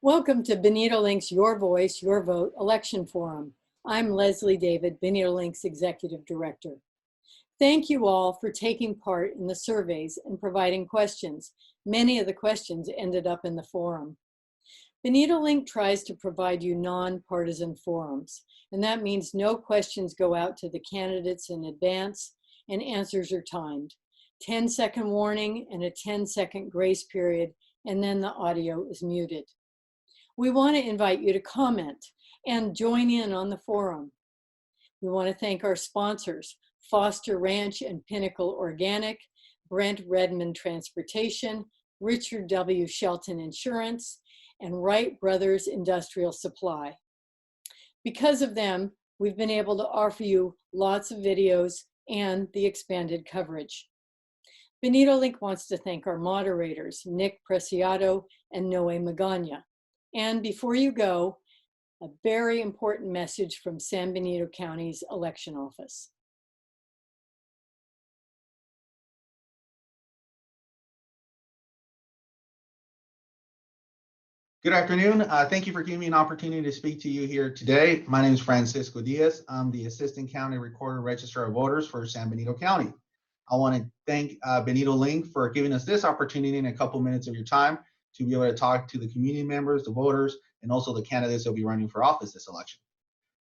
Welcome to BenitoLink's Your Voice, Your Vote election forum. I'm Leslie David, BenitoLink's Executive Director. Thank you all for taking part in the surveys and providing questions. Many of the questions ended up in the forum. BenitoLink tries to provide you non-partisan forums, and that means no questions go out to the candidates in advance and answers are timed. 10-second warning and a 10-second grace period, and then the audio is muted. We want to invite you to comment and join in on the forum. We want to thank our sponsors, Foster Ranch and Pinnacle Organic, Brent Redmond Transportation, Richard W. Shelton Insurance, and Wright Brothers Industrial Supply. Because of them, we've been able to offer you lots of videos and the expanded coverage. BenitoLink wants to thank our moderators, Nick Preciado and Noe Magana. And before you go, a very important message from San Benito County's election office. Good afternoon. Thank you for giving me an opportunity to speak to you here today. My name is Francisco Diaz. I'm the Assistant County Recorder Registrar of Voters for San Benito County. I want to thank BenitoLink for giving us this opportunity in a couple minutes of your time to be able to talk to the community members, the voters, and also the candidates that will be running for office this election.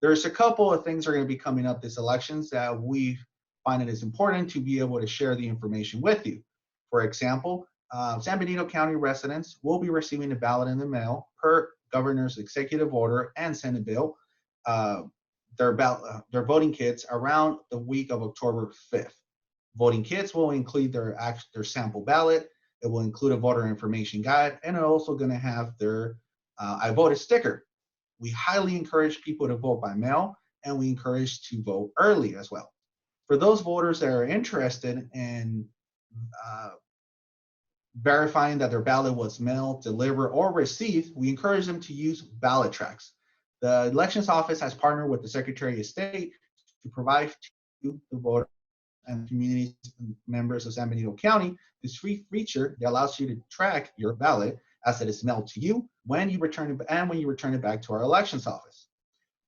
There's a couple of things that are going to be coming up this elections that we find it is important to be able to share the information with you. For example, San Benito County residents will be receiving a ballot in the mail per governor's executive order and Senate bill, their voting kits around the week of October 5th. Voting kits will include their sample ballot. It will include a voter information guide, and it's also going to have their I voted sticker. We highly encourage people to vote by mail, and we encourage to vote early as well. For those voters that are interested in verifying that their ballot was mailed, delivered, or received, we encourage them to use ballot tracks. The elections office has partnered with the Secretary of State to provide to the voters and community members of San Benito County this free feature that allows you to track your ballot as it is mailed to you when you return it and when you return it back to our elections office.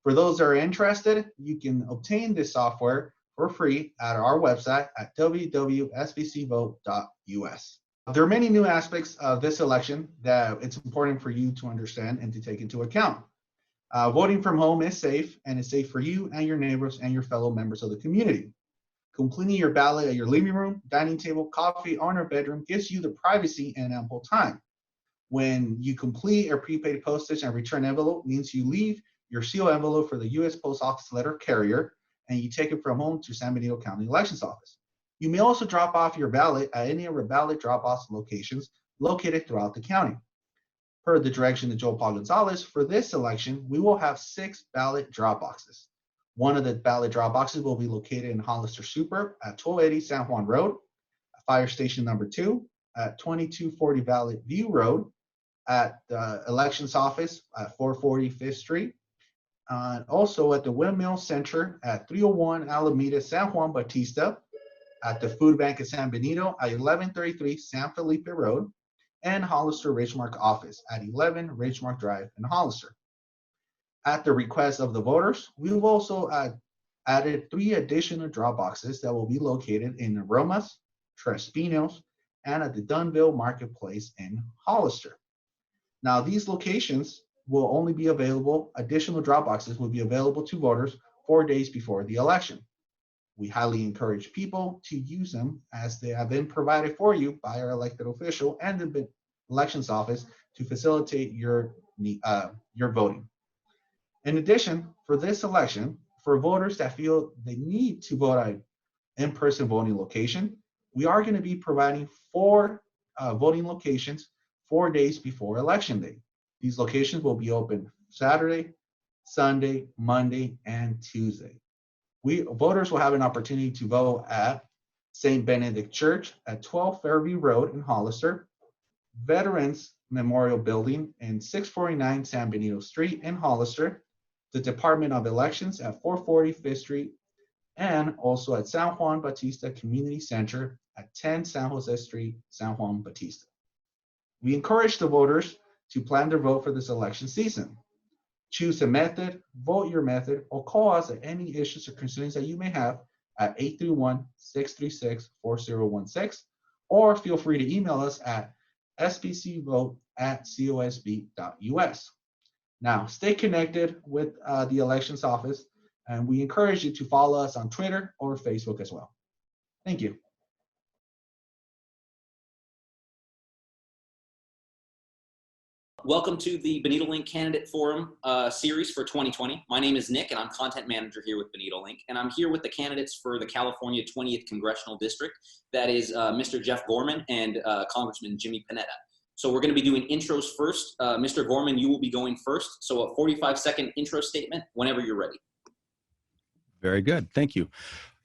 For those that are interested, you can obtain this software for free at our website at www.sbcvote.us. There are many new aspects of this election that it's important for you to understand and to take into account. Voting from home is safe, and it's safe for you and your neighbors and your fellow members of the community. Completing your ballot at your living room, dining table, coffee, or in your bedroom gives you the privacy and ample time. When you complete a prepaid postage and return envelope, means you leave your seal envelope for the U.S. Post Office letter carrier, and you take it from home to San Benito County Elections Office. You may also drop off your ballot at any of our ballot drop-off locations located throughout the county. Per the direction of Joe Paul Gonzalez, for this election, we will have 6 ballot drop boxes. One of the ballot drop boxes will be located in Hollister Super at 1280 San Juan Road, Fire Station number 2 at 2240 Valley View Road, at the Elections Office at 440 5th Street, also at the Windmill Center at 301 Alameda San Juan Bautista, at the Food Bank of San Benito at 1133 San Felipe Road, and Hollister Ridgemark Office at 11 Ridgemark Drive in Hollister. At the request of the voters, we've also added 3 additional drop boxes that will be located in Aromas, Tres Pinos, and at the Dunville Marketplace in Hollister. Now, these locations will only be available, additional drop boxes will be available to voters 4 days before the election. We highly encourage people to use them as they have been provided for you by our elected official and the elections office to facilitate your voting. In addition, for this election, for voters that feel they need to vote at in-person voting location, we are going to be providing 4 voting locations 4 days before election day. These locations will be open Saturday, Sunday, Monday, and Tuesday. Voters will have an opportunity to vote at St. Benedict Church at 12 Fairview Road in Hollister, Veterans Memorial Building in 649 San Benito Street in Hollister, the Department of Elections at 440 5th Street, and also at San Juan Bautista Community Center at 10 San Jose Street, San Juan Bautista. We encourage the voters to plan their vote for this election season. Choose a method, vote your method, or call us at any issues or concerns that you may have at 831-636-4016, or feel free to email us at sbcvote@cosb.us. Now, stay connected with the elections office, and we encourage you to follow us on Twitter or Facebook as well. Thank you. Welcome to the BenitoLink Candidate Forum series for 2020. My name is Nick, and I'm content manager here with BenitoLink, and I'm here with the candidates for the California 20th Congressional District. That is Mr. Jeff Gorman and Congressman Jimmy Panetta. So we're going to be doing intros first. Mr. Gorman, you will be going first. So a 45-second intro statement whenever you're ready. Very good. Thank you.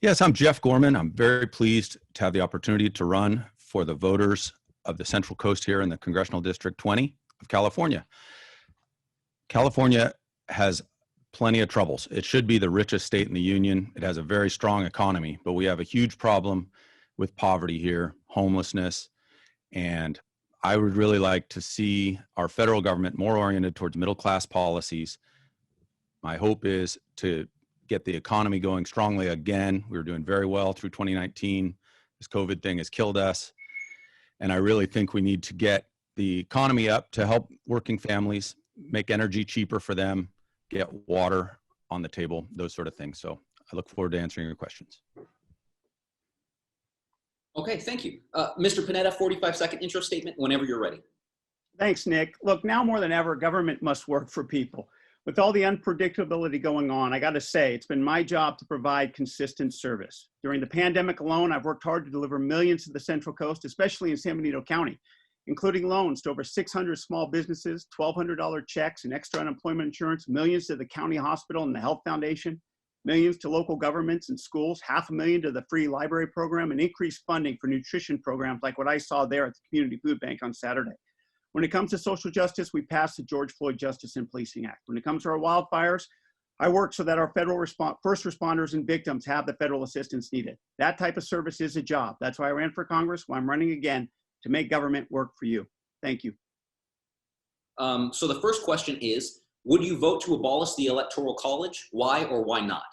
Yes, I'm Jeff Gorman. I'm very pleased to have the opportunity to run for the voters of the Central Coast here in the Congressional District 20 of California. California has plenty of troubles. It should be the richest state in the union. It has a very strong economy, but we have a huge problem with poverty here, homelessness, and I would really like to see our federal government more oriented towards middle-class policies. My hope is to get the economy going strongly again. We were doing very well through 2019. This COVID thing has killed us, and I really think we need to get the economy up to help working families, make energy cheaper for them, get water on the table, those sort of things. So I look forward to answering your questions. Okay, thank you. Mr. Panetta, 45-second intro statement whenever you're ready. Thanks, Nick. Look, now more than ever, government must work for people. With all the unpredictability going on, I got to say, it's been my job to provide consistent service. During the pandemic alone, I've worked hard to deliver millions to the Central Coast, especially in San Benito County, including loans to over 600 small businesses, $1,200 checks and extra unemployment insurance, millions to the county hospital and the health foundation, millions to local governments and schools, $500,000 to the free library program, and increased funding for nutrition programs like what I saw there at the Community Food Bank on Saturday. When it comes to social justice, we passed the George Floyd Justice and Policing Act. When it comes to our wildfires, I work so that our federal first responders and victims have the federal assistance needed. That type of service is a job. That's why I ran for Congress, why I'm running again, to make government work for you. Thank you. So the first question is, would you vote to abolish the Electoral College? Why or why not?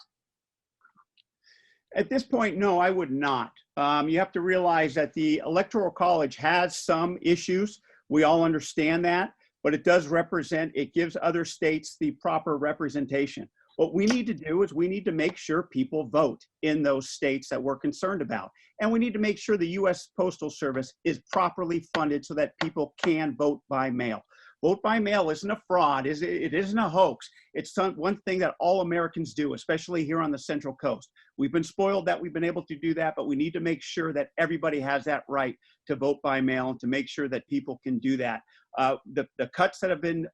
At this point, no, I would not. You have to realize that the Electoral College has some issues. We all understand that, but it does represent, it gives other states the proper representation. What we need to do is we need to make sure people vote in those states that we're concerned about. And we need to make sure the U.S. Postal Service is properly funded so that people can vote by mail. Vote by mail isn't a fraud, it isn't a hoax. It's one thing that all Americans do, especially here on the Central Coast. We've been spoiled that we've been able to do that, but we need to make sure that everybody has that right to vote by mail and to make sure that people can do that. The cuts that have been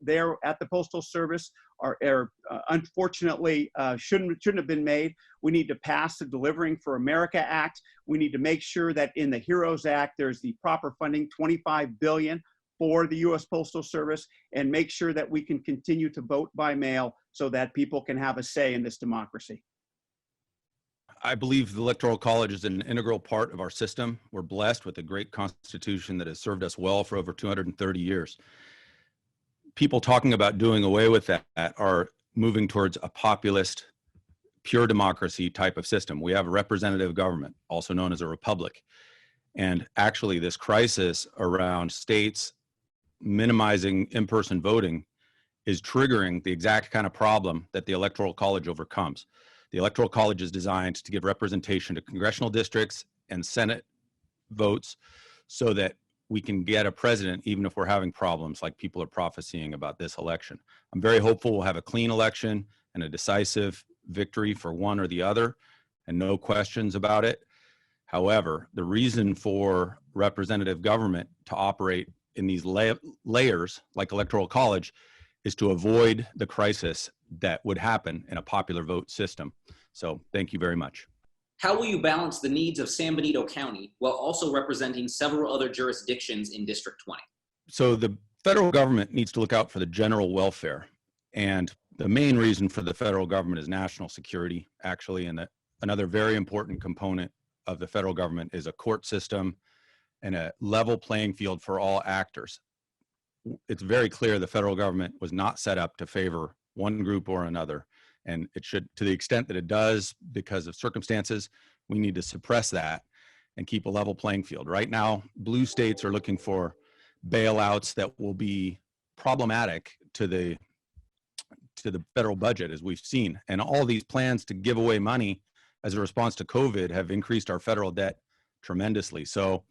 there at the Postal Service are unfortunately shouldn't have been made. We need to pass the Delivering for America Act. We need to make sure that in the HEROES Act, there's the proper funding, $25 billion for the U.S. Postal Service, and make sure that we can continue to vote by mail so that people can have a say in this democracy. I believe the Electoral College is an integral part of our system. We're blessed with a great constitution that has served us well for over 230 years. People talking about doing away with that are moving towards a populist, pure democracy type of system. We have a representative government, also known as a republic. And actually, this crisis around states minimizing in-person voting is triggering the exact kind of problem that the Electoral College overcomes. The Electoral College is designed to give representation to congressional districts and Senate votes so that we can get a president even if we're having problems like people are prophesying about this election. I'm very hopeful we'll have a clean election and a decisive victory for one or the other, and no questions about it. However, the reason for representative government to operate in these layers like Electoral College is to avoid the crisis that would happen in a popular vote system. So thank you very much. How will you balance the needs of San Benito County while also representing several other jurisdictions in District 20? So the federal government needs to look out for the general welfare. And the main reason for the federal government is national security, actually. And another very important component of the federal government is a court system and a level playing field for all actors. it's very clear the federal government was not set up to favor one group or another. And it should, to the extent that it does, because of circumstances, we need to suppress that and keep a level playing field. Right now, blue states are looking for bailouts that will be problematic to the federal budget, as we've seen. And all these plans to give away money as a response to COVID have increased our federal debt tremendously. So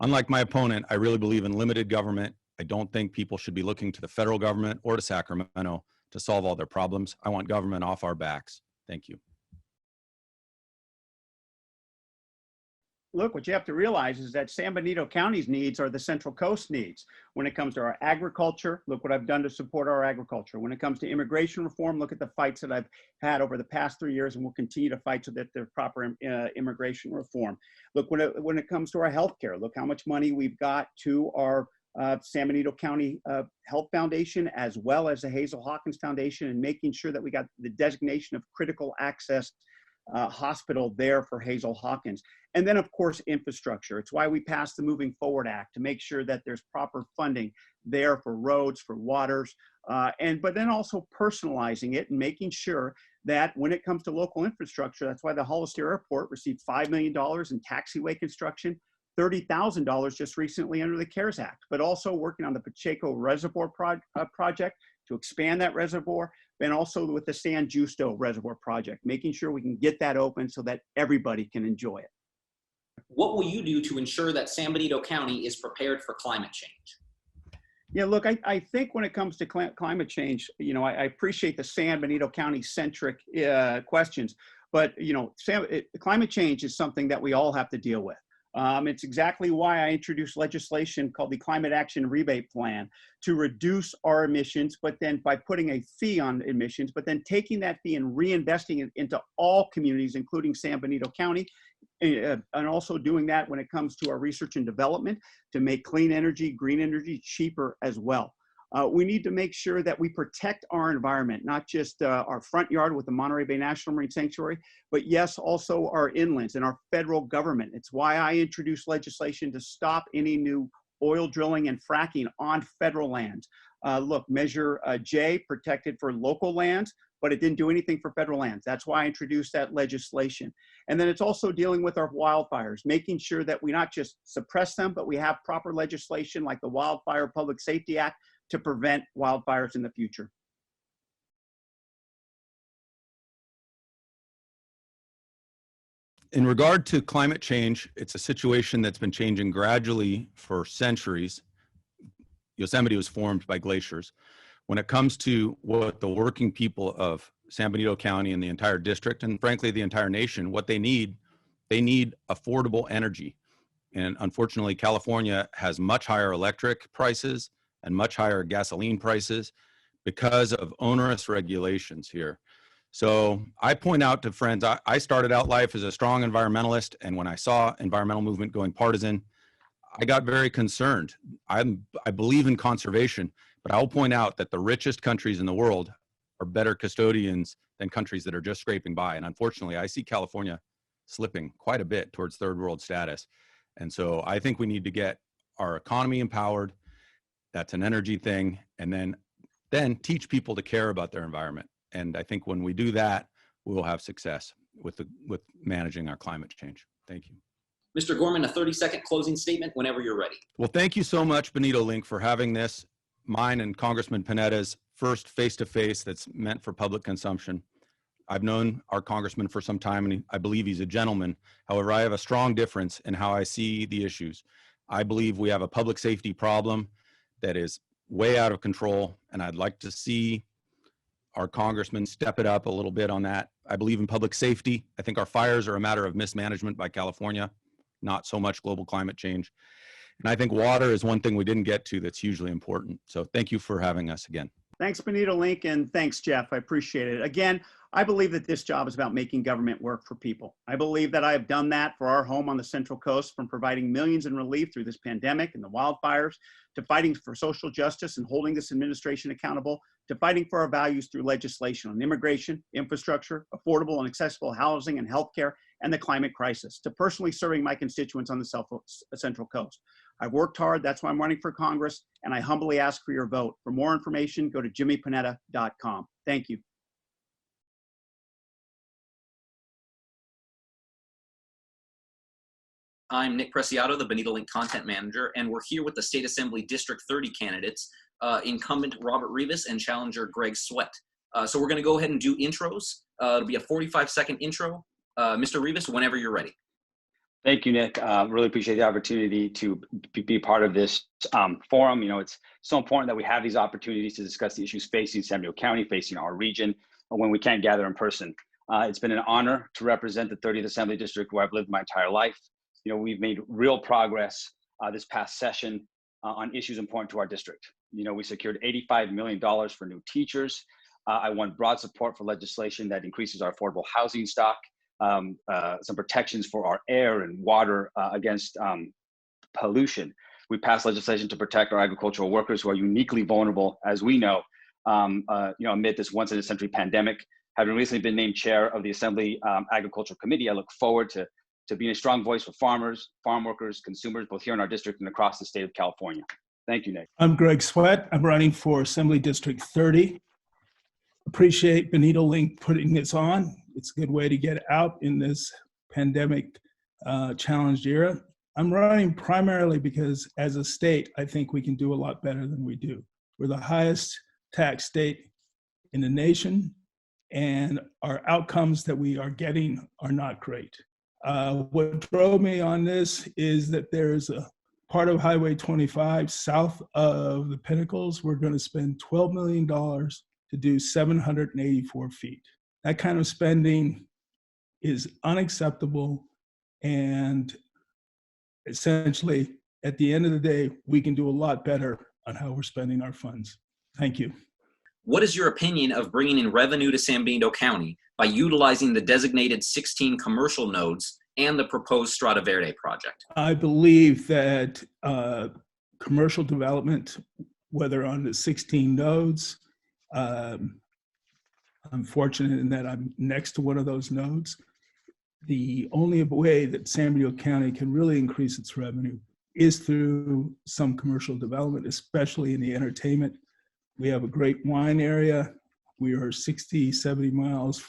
unlike my opponent, I really believe in limited government. I don't think people should be looking to the federal government or to Sacramento to solve all their problems. I want government off our backs. Thank you. Look, what you have to realize is that San Benito County's needs are the Central Coast needs. When it comes to our agriculture, look what I've done to support our agriculture. When it comes to immigration reform, look at the fights that I've had over the past 3 years and will continue to fight so that there's proper immigration reform. Look, when it comes to our healthcare, look how much money we've got to our San Benito County Health Foundation, as well as the Hazel Hawkins Foundation, and making sure that we got the designation of critical access hospital there for Hazel Hawkins. And then, of course, infrastructure. It's why we passed the Moving Forward Act, to make sure that there's proper funding there for roads, for waters, but then also personalizing it and making sure that when it comes to local infrastructure, that's why the Hollister Airport received $5 million in taxiway construction, $30,000 just recently under the CARES Act, but also working on the Pacheco Reservoir project to expand that reservoir, and also with the San Justo Reservoir project, making sure we can get that open so that everybody can enjoy it. What will you do to ensure that San Benito County is prepared for climate change? Yeah, look, I think when it comes to climate change, you know, I appreciate the San Benito County centric questions, but you know, climate change is something that we all have to deal with. It's exactly why I introduced legislation called the Climate Action Rebate Plan to reduce our emissions, but then by putting a fee on emissions, but then taking that fee and reinvesting it into all communities, including San Benito County, and also doing that when it comes to our research and development to make clean energy, green energy cheaper as well. We need to make sure that we protect our environment, not just our front yard with the Monterey Bay National Marine Sanctuary, but yes, also our inlands and our federal government. It's why I introduced legislation to stop any new oil drilling and fracking on federal lands. Look, Measure J protected for local lands, but it didn't do anything for federal lands. That's why I introduced that legislation. And then it's also dealing with our wildfires, making sure that we not just suppress them, but we have proper legislation like the Wildfire Public Safety Act to prevent wildfires in the future. In regard to climate change, it's a situation that's been changing gradually for centuries. Yosemite was formed by glaciers. When it comes to what the working people of San Benito County and the entire district, and frankly, the entire nation, what they need affordable energy. And unfortunately, California has much higher electric prices and much higher gasoline prices because of onerous regulations here. So I point out to friends, I started out life as a strong environmentalist, and when I saw environmental movement going partisan, I got very concerned. I believe in conservation, but I'll point out that the richest countries in the world are better custodians than countries that are just scraping by. And unfortunately, I see California slipping quite a bit towards third world status. And so I think we need to get our economy empowered. That's an energy thing. And then teach people to care about their environment. And I think when we do that, we will have success with managing our climate change. Thank you. Mr. Gorman, a 30-second closing statement whenever you're ready. Well, thank you so much, BenitoLink, for having this, mine and Congressman Panetta's first face-to-face that's meant for public consumption. I've known our congressman for some time, and I believe he's a gentleman. However, I have a strong difference in how I see the issues. I believe we have a public safety problem that is way out of control, and I'd like to see our congressman step it up a little bit on that. I believe in public safety. I think our fires are a matter of mismanagement by California, not so much global climate change. And I think water is one thing we didn't get to that's hugely important. So thank you for having us again. Thanks, BenitoLink, and thanks, Jeff. I appreciate it. Again, I believe that this job is about making government work for people. I believe that I have done that for our home on the Central Coast, from providing millions in relief through this pandemic and the wildfires, to fighting for social justice and holding this administration accountable, to fighting for our values through legislation on immigration, infrastructure, affordable and accessible housing and healthcare, and the climate crisis, to personally serving my constituents on the Central Coast. I've worked hard. That's why I'm running for Congress. And I humbly ask for your vote. For more information, go to jimmypanetta.com. Thank you. I'm Nick Preciado, the BenitoLink Content Manager, and we're here with the State Assembly District 30 candidates, incumbent Robert Rivas and challenger Greg Swett. So we're going to go ahead and do intros. It'll be a 45-second intro. Mr. Rivas, whenever you're ready. Thank you, Nick. Really appreciate the opportunity to be part of this forum. You know, it's so important that we have these opportunities to discuss the issues facing San Benito County, facing our region, when we can't gather in person. It's been an honor to represent the 30th Assembly District, where I've lived my entire life. You know, we've made real progress this past session on issues important to our district. You know, we secured $85 million for new teachers. I won broad support for legislation that increases our affordable housing stock, some protections for our air and water against pollution. We passed legislation to protect our agricultural workers who are uniquely vulnerable, as we know, amid this once-in-a-century pandemic. Having recently been named chair of the Assembly Agricultural Committee, I look forward to being a strong voice for farmers, farm workers, consumers, both here in our district and across the state of California. Thank you, Nick. I'm Greg Swett. I'm running for Assembly District 30. Appreciate BenitoLink putting this on. It's a good way to get out in this pandemic challenged era. I'm running primarily because as a state, I think we can do a lot better than we do. We're the highest tax state in the nation, and our outcomes that we are getting are not great. What drove me on this is that there's a part of Highway 25 south of the Pinnacles. We're going to spend $12 million to do 784 feet. That kind of spending is unacceptable, and essentially, at the end of the day, we can do a lot better on how we're spending our funds. Thank you. What is your opinion of bringing in revenue to San Benito County by utilizing the designated 16 commercial nodes and the proposed Strata Verde project? I believe that commercial development, whether on the 16 nodes, I'm fortunate in that I'm next to one of those nodes. The only way that San Benito County can really increase its revenue is through some commercial development, especially in the entertainment. We have a great wine area. We are 60, 70 miles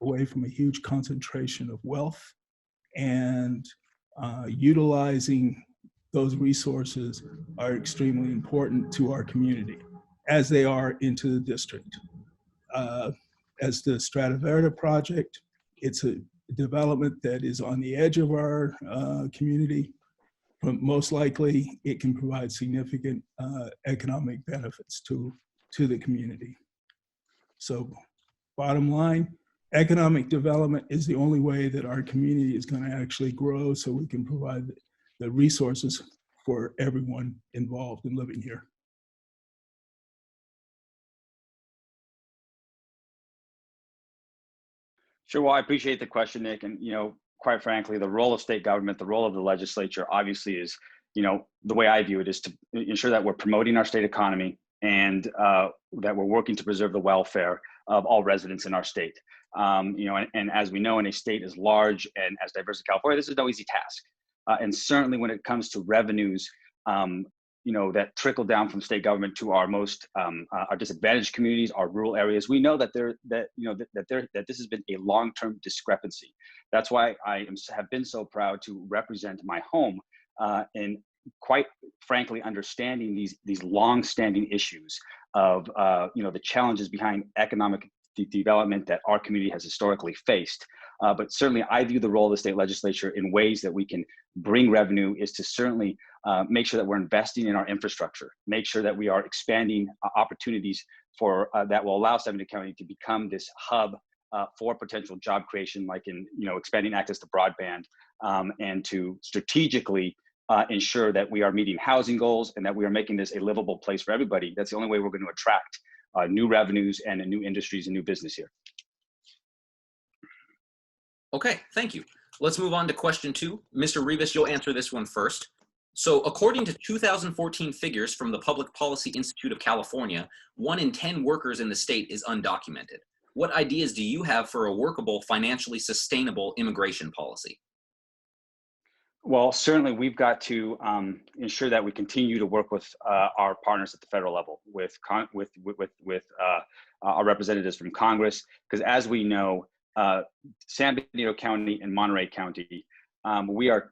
away from a huge concentration of wealth, and utilizing those resources are extremely important to our community, as they are into the district. As the Strata Verde project, it's a development that is on the edge of our community, but most likely it can provide significant economic benefits to the community. So bottom line, economic development is the only way that our community is going to actually grow, so we can provide the resources for everyone involved in living here. Sure. Well, I appreciate the question, Nick. And, you know, quite frankly, the role of state government, the role of the legislature, obviously is, you know, the way I view it is to ensure that we're promoting our state economy and that we're working to preserve the welfare of all residents in our state. You know, and as we know, in a state as large and as diverse as California, this is no easy task. And certainly when it comes to revenues, you know, that trickle down from state government to our most our disadvantaged communities, our rural areas, we know that that this has been a long-term discrepancy. That's why I have been so proud to represent my home in, quite frankly, understanding these long-standing issues of you know, the challenges behind economic development that our community has historically faced. But certainly I view the role of the state legislature in ways that we can bring revenue is to certainly make sure that we're investing in our infrastructure, make sure that we are expanding opportunities for that will allow San Benito County to become this hub for potential job creation, like in, you know, expanding access to broadband, and to strategically ensure that we are meeting housing goals and that we are making this a livable place for everybody. That's the only way we're going to attract new revenues and new industries and new business here. Okay, thank you. Let's move on to question 2. Mr. Rivas, you'll answer this one first. So according to 2014 figures from the Public Policy Institute of California, 1 in 10 workers in the state is undocumented. What ideas do you have for a workable, financially sustainable immigration policy? Well, certainly we've got to ensure that we continue to work with our partners at the federal level, with our representatives from Congress, because as we know, San Benito County and Monterey County, we are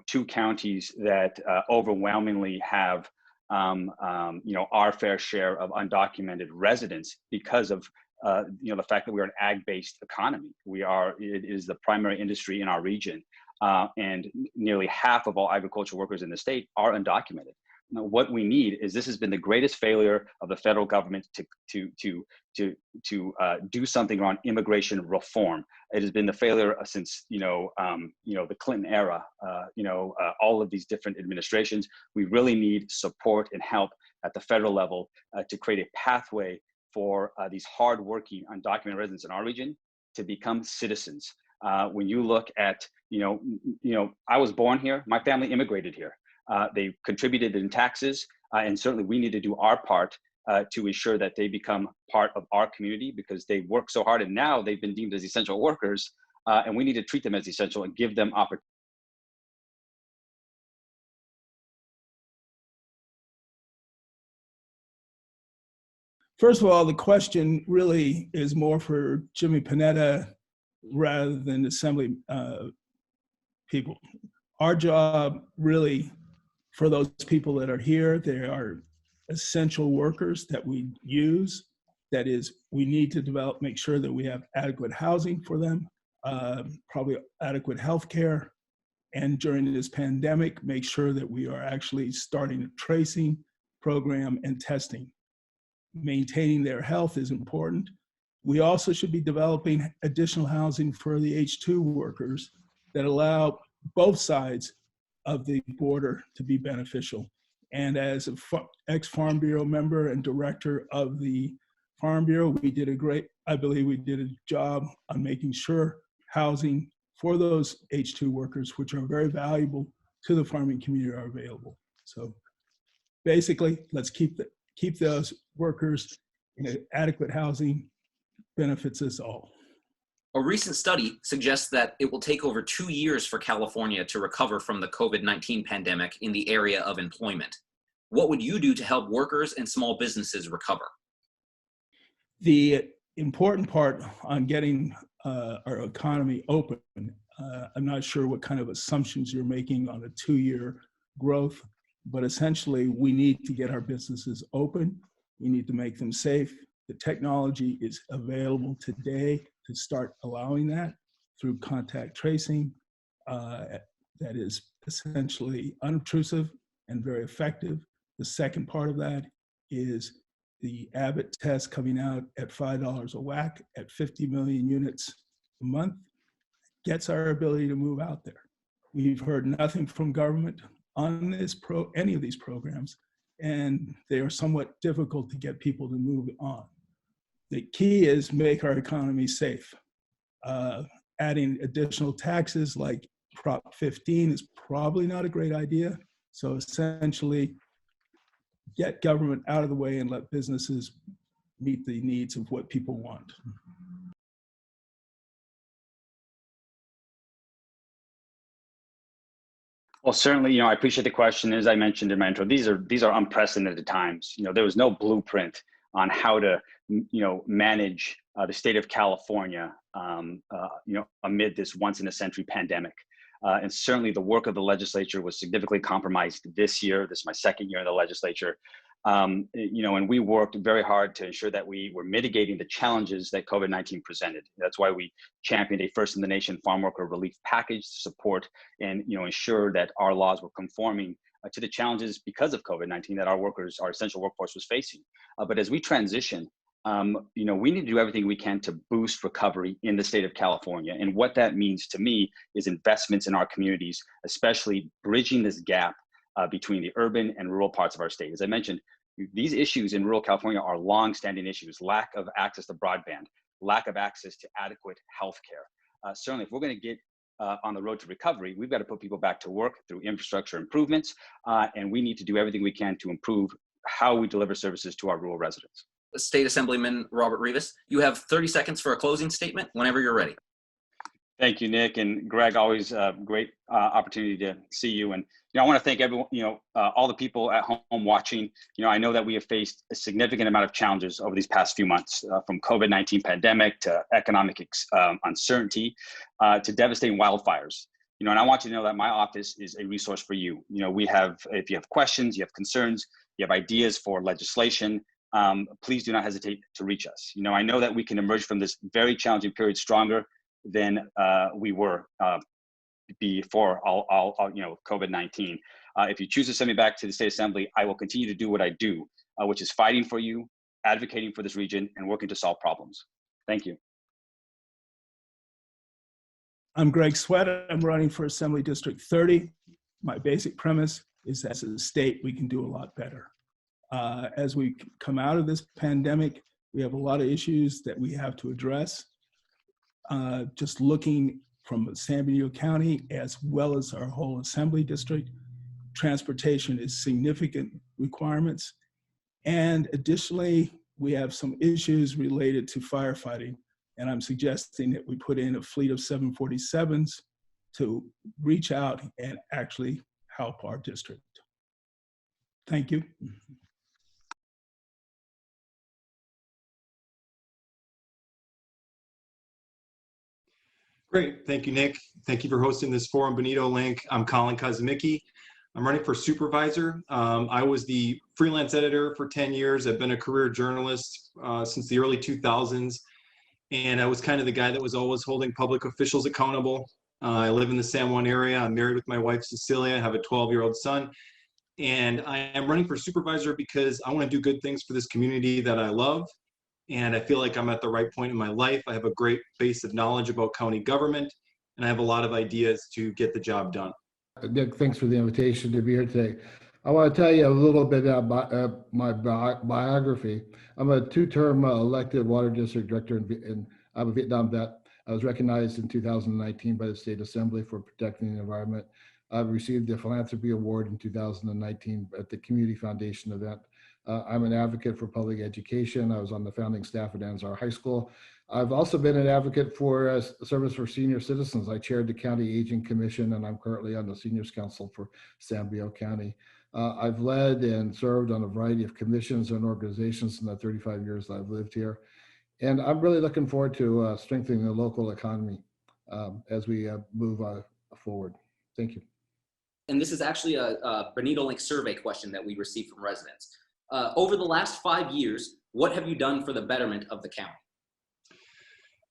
two counties that overwhelmingly have our fair share of undocumented residents because of the fact that we're an ag-based economy. It is the primary industry in our region. And nearly half of all agricultural workers in the state are undocumented. Now, what we need is, this has been the greatest failure of the federal government to do something around immigration reform. It has been the failure since the Clinton era. All of these different administrations. We really need support and help at the federal level to create a pathway for these hardworking undocumented residents in our region to become citizens. When you look at, I was born here, my family immigrated here. They contributed in taxes, and certainly we need to do our part to ensure that they become part of our community, because they work so hard and now they've been deemed as essential workers, and we need to treat them as essential and give them opportunity. First of all, the question really is more for Jimmy Panetta rather than Assembly people. Our job really, for those people that are here, they are essential workers that we use. That is, we need to make sure that we have adequate housing for them, probably adequate health care, and during this pandemic, make sure that we are actually starting a tracing program and testing. Maintaining their health is important. We also should be developing additional housing for the H-2 workers that allow both sides of the border to be beneficial. And as an ex-Farm Bureau member and director of the Farm Bureau, I believe we did a job on making sure housing for those H-2 workers, which are very valuable to the farming community, are available. So basically, let's keep those workers in adequate housing. Benefits us all. A recent study suggests that it will take over 2 years for California to recover from the COVID-19 pandemic in the area of employment. What would you do to help workers and small businesses recover? The important part on getting our economy open, I'm not sure what kind of assumptions you're making on a 2-year growth, but essentially we need to get our businesses open. We need to make them safe. The technology is available today to start allowing that through contact tracing. That is essentially unobtrusive and very effective. The second part of that is the Abbott test coming out at $5 a whack at 50 million units a month gets our ability to move out there. We've heard nothing from government on any of these programs, and they are somewhat difficult to get people to move on. The key is make our economy safe. Adding additional taxes like Prop 15 is probably not a great idea. So essentially, get government out of the way and let businesses meet the needs of what people want. Well, certainly, I appreciate the question. As I mentioned in my intro, these are unprecedented times. There was no blueprint on how to, manage the state of California, amid this once-in-a-century pandemic. And certainly the work of the legislature was significantly compromised this year. This is my second year in the legislature. And we worked very hard to ensure that we were mitigating the challenges that COVID-19 presented. That's why we championed a first-in-the-nation farm worker relief package to support and ensure that our laws were conforming to the challenges because of COVID-19 that our essential workforce was facing. But as we transition, we need to do everything we can to boost recovery in the state of California. And what that means to me is investments in our communities, especially bridging this gap between the urban and rural parts of our state. As I mentioned, these issues in rural California are long-standing issues: lack of access to broadband, lack of access to adequate health care. Certainly, if we're going to get on the road to recovery, we've got to put people back to work through infrastructure improvements, and we need to do everything we can to improve how we deliver services to our rural residents. State Assemblyman Robert Rivas, you have 30 seconds for a closing statement whenever you're ready. Thank you, Nick and Greg. Always a great opportunity to see you. And I want to thank everyone, all the people at home watching. I know that we have faced a significant amount of challenges over these past few months, from COVID-19 pandemic to economic uncertainty to devastating wildfires. And I want you to know that my office is a resource for you. We have, if you have questions, you have concerns, you have ideas for legislation, please do not hesitate to reach us. I know that we can emerge from this very challenging period stronger than we were before all COVID-19. If you choose to send me back to the State Assembly, I will continue to do what I do, which is fighting for you, advocating for this region, and working to solve problems. Thank you. I'm Greg Swett. I'm running for Assembly District 30. My basic premise is that as a state, we can do a lot better. As we come out of this pandemic, we have a lot of issues that we have to address. Just looking from San Benito County as well as our whole Assembly District, transportation is significant requirements. And additionally, we have some issues related to firefighting. And I'm suggesting that we put in a fleet of 747s to reach out and actually help our district. Thank you. Great, thank you, Nick. Thank you for hosting this forum, BenitoLink. I'm Kollin Kosmicki. I'm running for supervisor. I was the freelance editor for 10 years. I've been a career journalist since the early 2000s. And I was kind of the guy that was always holding public officials accountable. I live in the San Juan area. I'm married with my wife, Cecilia. I have a 12-year-old son. And I am running for supervisor because I want to do good things for this community that I love. And I feel like I'm at the right point in my life. I have a great base of knowledge about county government, and I have a lot of ideas to get the job done. Nick, thanks for the invitation to be here today. I want to tell you a little bit about my biography. I'm a two-term elected water district director, and I'm a Vietnam vet. I was recognized in 2019 by the State Assembly for protecting the environment. I received the Philanthropy Award in 2019 at the Community Foundation event. I'm an advocate for public education. I was on the founding staff at Anzar High School. I've also been an advocate for service for senior citizens. I chaired the County Aging Commission, and I'm currently on the Seniors Council for San Benito County. I've led and served on a variety of commissions and organizations in the 35 years that I've lived here. And I'm really looking forward to strengthening the local economy as we move forward. Thank you. And this is actually a BenitoLink survey question that we received from residents. Over the last 5 years, what have you done for the betterment of the county?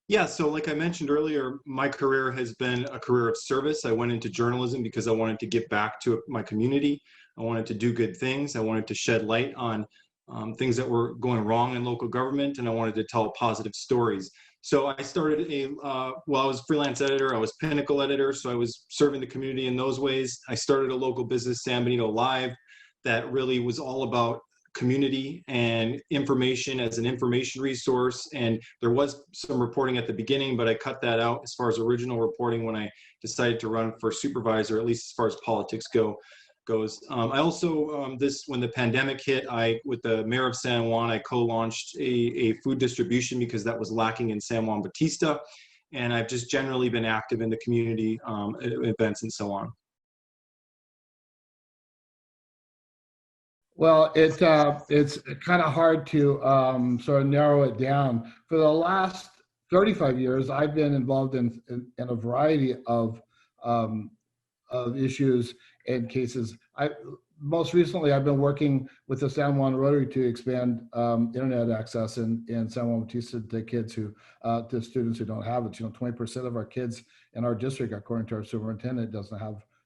Yeah, so like I mentioned earlier, my career has been a career of service. I went into journalism because I wanted to give back to my community. I wanted to do good things. I wanted to shed light on things that were going wrong in local government, and I wanted to tell positive stories. So I started while I was freelance editor, I was Pinnacle editor, so I was serving the community in those ways. I started a local business, San Benito Live, that really was all about community and information as an information resource. And there was some reporting at the beginning, but I cut that out as far as original reporting when I decided to run for supervisor, at least as far as politics goes. I also, when the pandemic hit, with the mayor of San Juan, I co-launched a food distribution because that was lacking in San Juan Bautista. And I've just generally been active in the community events and so on. Well, it's kind of hard to sort of narrow it down. For the last 35 years, I've been involved in a variety of issues and cases. Most recently, I've been working with the San Juan Rotary to expand internet access in San Juan Bautista to kids to students who don't have it. 20% of our kids in our district, according to our superintendent,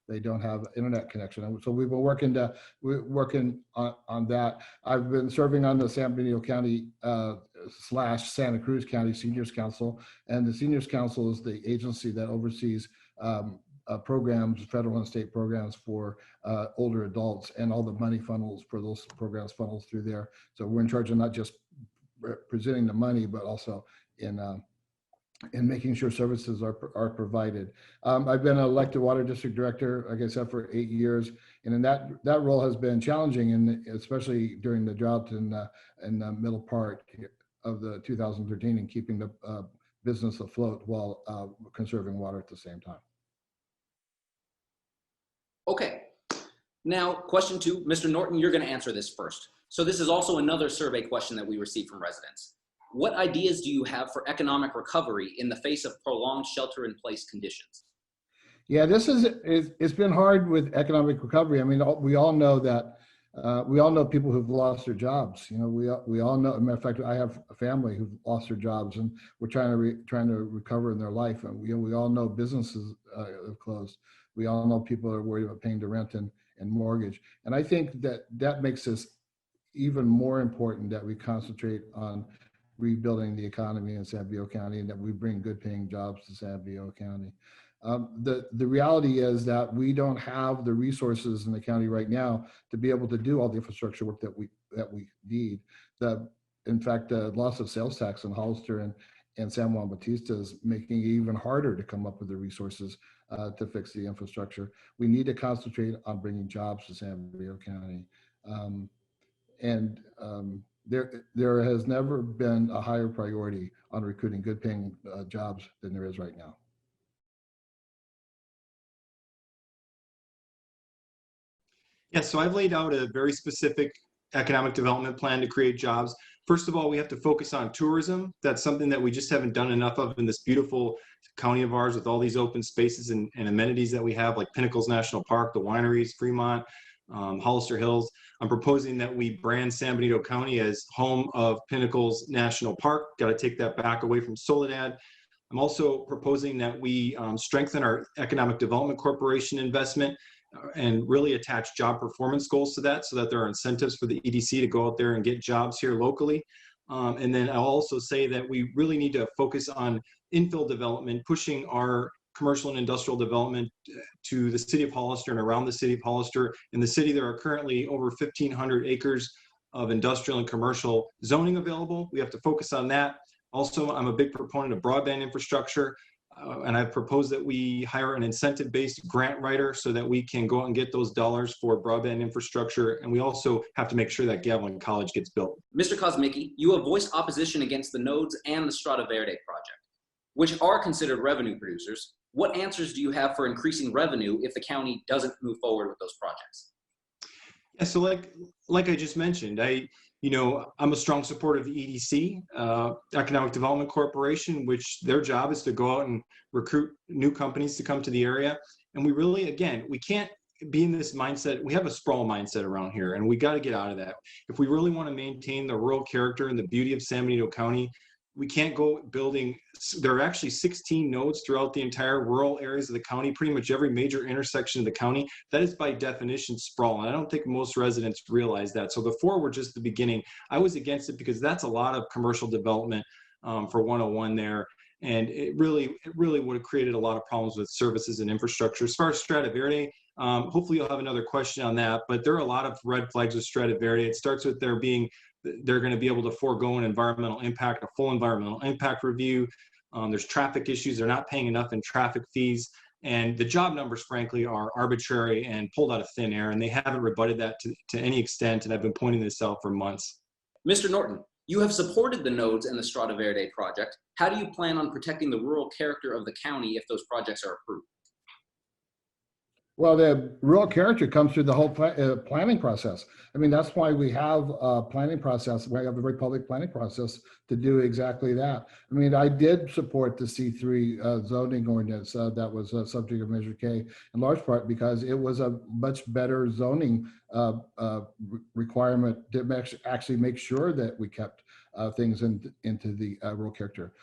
they don't have internet connection. And so we've been working on that. I've been serving on the San Benito County / Santa Cruz County Seniors Council, and the Seniors Council is the agency that oversees programs, federal and state programs for older adults, and all the money funnels for those programs funnels through there. So we're in charge of not just presenting the money, but also in making sure services are provided. I've been an elected water district director, like I said, for 8 years, and in that role has been challenging, and especially during the drought in the middle part of the 2013, and keeping the business afloat while conserving water at the same time. Okay. Now, question 2, Mr. Norton, you're going to answer this first. So this is also another survey question that we received from residents. What ideas do you have for economic recovery in the face of prolonged shelter-in-place conditions? Yeah, it's been hard with economic recovery. I mean, we all know that. We all know people who've lost their jobs. You know, we all know. As a matter of fact, I have a family who've lost their jobs, and we're trying to recover in their life. And we all know businesses have closed. We all know people are worried about paying the rent and mortgage. And I think that makes this even more important that we concentrate on rebuilding the economy in San Diego County, and that we bring good-paying jobs to San Diego County. The reality is that we don't have the resources in the county right now to be able to do all the infrastructure work that we need. In fact, the loss of sales tax in Hollister and San Juan Bautista is making it even harder to come up with the resources to fix the infrastructure. We need to concentrate on bringing jobs to San Diego County. There has never been a higher priority on recruiting good-paying jobs than there is right now. Yeah, so I've laid out a very specific economic development plan to create jobs. First of all, we have to focus on tourism. That's something that we just haven't done enough of in this beautiful county of ours with all these open spaces and amenities that we have, like Pinnacles National Park, the wineries, Fremont, Hollister Hills. I'm proposing that we brand San Benito County as home of Pinnacles National Park. Got to take that back away from Soledad. I'm also proposing that we strengthen our Economic Development Corporation investment and really attach job performance goals to that so that there are incentives for the EDC to go out there and get jobs here locally. And then I'll also say that we really need to focus on infill development, pushing our commercial and industrial development to the city of Hollister and around the city of Hollister. In the city, there are currently over 1,500 acres of industrial and commercial zoning available. We have to focus on that. Also, I'm a big proponent of broadband infrastructure. And I've proposed that we hire an incentive-based grant writer so that we can go out and get those dollars for broadband infrastructure. And we also have to make sure that Gavilan College gets built. Mr. Kosmicki, you have voiced opposition against the nodes and the Strada Verde project, which are considered revenue producers. What answers do you have for increasing revenue if the county doesn't move forward with those projects? Yeah, so like I just mentioned, I'm a strong supporter of the EDC, Economic Development Corporation, which their job is to go out and recruit new companies to come to the area. And we really, again, we can't be in this mindset. We have a sprawl mindset around here, and we got to get out of that. If we really want to maintain the rural character and the beauty of San Benito County, we can't go building. There are actually 16 nodes throughout the entire rural areas of the county, pretty much every major intersection of the county. That is by definition sprawl. And I don't think most residents realize that. So the 4 were just the beginning. I was against it because that's a lot of commercial development for 101 there. And it really would have created a lot of problems with services and infrastructure. As far as Strada Verde, hopefully you'll have another question on that, but there are a lot of red flags with Strada Verde. It starts with they're going to be able to forego an environmental impact, a full environmental impact review. There's traffic issues. They're not paying enough in traffic fees. And the job numbers, frankly, are arbitrary and pulled out of thin air. And they haven't rebutted that to any extent. And I've been pointing this out for months. Mr. Norton, you have supported the nodes and the Strada Verde project. How do you plan on protecting the rural character of the county if those projects are approved? Well, the rural character comes through the whole planning process. I mean, that's why we have a planning process. We have a very public planning process to do exactly that. I mean, I did support the C3 zoning ordinance that was a subject of Measure K in large part because it was a much better zoning requirement to actually make sure that we kept things into the rural character.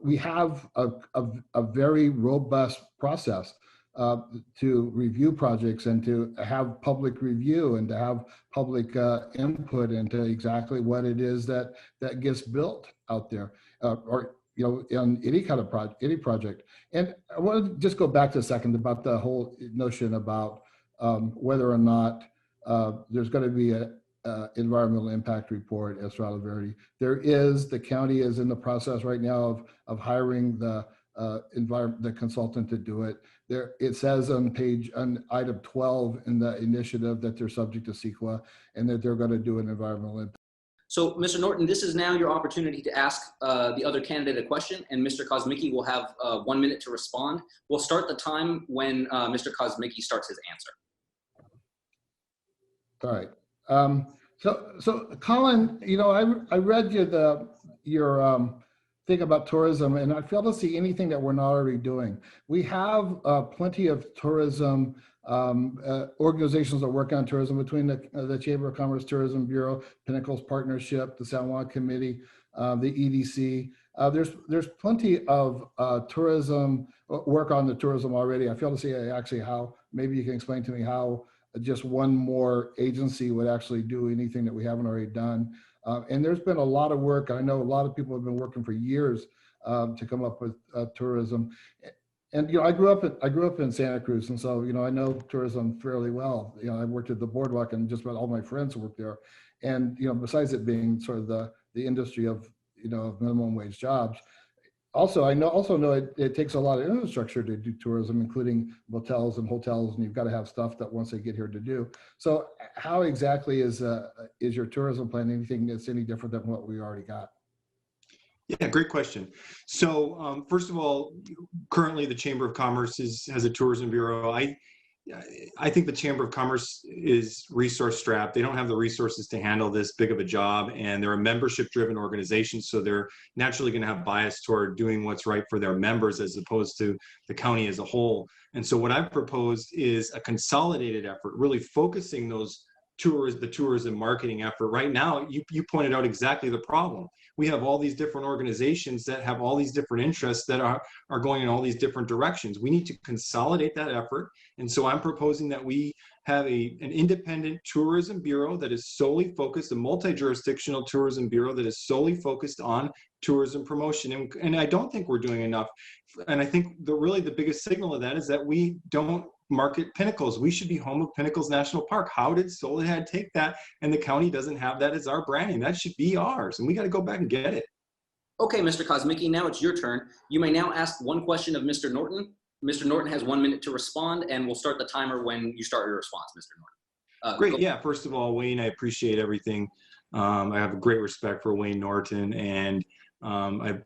We have a very robust process to review projects and to have public review and to have public input into exactly what it is that gets built out there, or in any kind of any project. And I want to just go back to a second about the whole notion about whether or not there's going to be a environmental impact report at Strada Verde. The county is in the process right now of hiring the consultant to do it. It says on item 12 in the initiative that they're subject to CEQA and that they're going to do an environmental impact. So, Mr. Norton, this is now your opportunity to ask the other candidate a question, and Mr. Kosmicki will have 1 minute to respond. We'll start the time when Mr. Kosmicki starts his answer. All right. So Kollin, you know, I read your thing about tourism, and I fail to see anything that we're not already doing. We have plenty of tourism organizations that work on tourism, between the Chamber of Commerce Tourism Bureau, Pinnacles Partnership, the San Juan Committee, the EDC. There's plenty of tourism work on the tourism already. I fail to see actually how, maybe you can explain to me how just one more agency would actually do anything that we haven't already done. And there's been a lot of work. I know a lot of people have been working for years to come up with tourism. And you know, I grew up in Santa Cruz, and so you know, I know tourism fairly well. You know, I worked at the boardwalk, and just about all my friends work there. And you know, besides it being sort of the industry of, you know, of minimum wage jobs, also I know it takes a lot of infrastructure to do tourism, including motels and hotels, and you've got to have stuff that once they get here to do. So how exactly is your tourism plan anything that's any different than what we already got? Yeah, great question. So first of all, currently the Chamber of Commerce has a tourism bureau. I think the Chamber of Commerce is resource strapped. They don't have the resources to handle this big of a job, and they're a membership driven organization. So they're naturally going to have bias toward doing what's right for their members as opposed to the county as a whole. And so what I've proposed is a consolidated effort, really focusing the tourism marketing effort. Right now, you pointed out exactly the problem. We have all these different organizations that have all these different interests that are going in all these different directions. We need to consolidate that effort. And so I'm proposing that we have an independent tourism bureau that is solely focused, a multi-jurisdictional tourism bureau that is solely focused on tourism promotion. And I don't think we're doing enough. And I think really the biggest signal of that is that we don't market Pinnacles. We should be home of Pinnacles National Park. How did Soledad take that and the county doesn't have that as our branding? That should be ours, and we got to go back and get it. Okay, Mr. Kosmicki, now it's your turn. You may now ask one question of Mr. Norton. Mr. Norton has 1 minute to respond, and we'll start the timer when you start your response, Mr. Norton. Great. Yeah. First of all, Wayne, I appreciate everything. I have a great respect for Wayne Norton, and I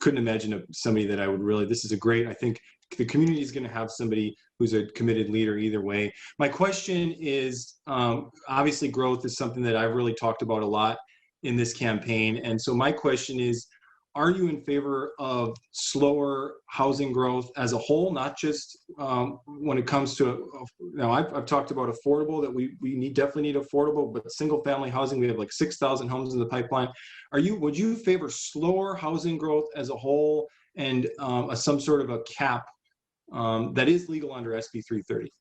couldn't imagine somebody that I would really. This is a great. I think the community is going to have somebody who's a committed leader either way. My question is, obviously growth is something that I've really talked about a lot in this campaign. And so my question is, are you in favor of slower housing growth as a whole, not just when it comes to, I've talked about affordable, that we definitely need affordable, but single family housing, we have like 6,000 homes in the pipeline. Would you favor slower housing growth as a whole and some sort of a cap that is legal under SB 330? It's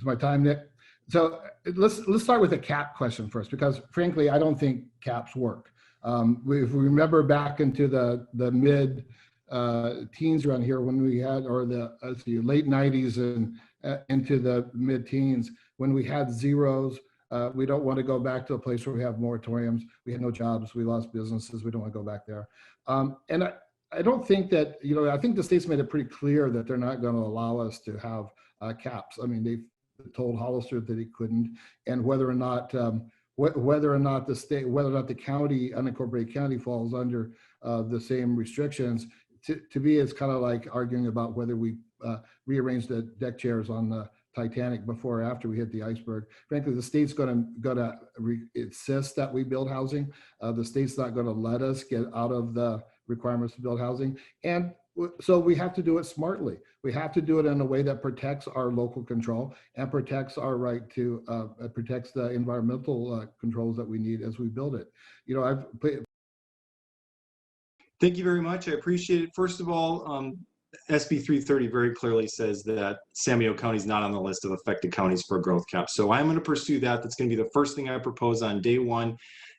my time, Nick. So let's start with a cap question first, because frankly, I don't think caps work. If we remember back into the mid teens around here when we had, or the late 90s and into the mid teens when we had zeros. We don't want to go back to a place where we have moratoriums. We had no jobs. We lost businesses. We don't want to go back there. And I don't think that, I think the state's made it pretty clear that they're not going to allow us to have caps. I mean, they've told Hollister that he couldn't, and whether or not the state, whether or not the county, unincorporated county, falls under the same restrictions, to me, it's kind of like arguing about whether we rearrange the deck chairs on the Titanic before or after we hit the iceberg. Frankly, the state's going to insist that we build housing. The state's not going to let us get out of the requirements to build housing. And so we have to do it smartly. We have to do it in a way that protects our local control and protects our right to, protects the environmental controls that we need as we build it. Thank you very much. I appreciate it. First of all, SB 330 very clearly says that San Benito County is not on the list of affected counties for a growth cap. So I'm going to pursue that. That's going to be the first thing I propose on day one.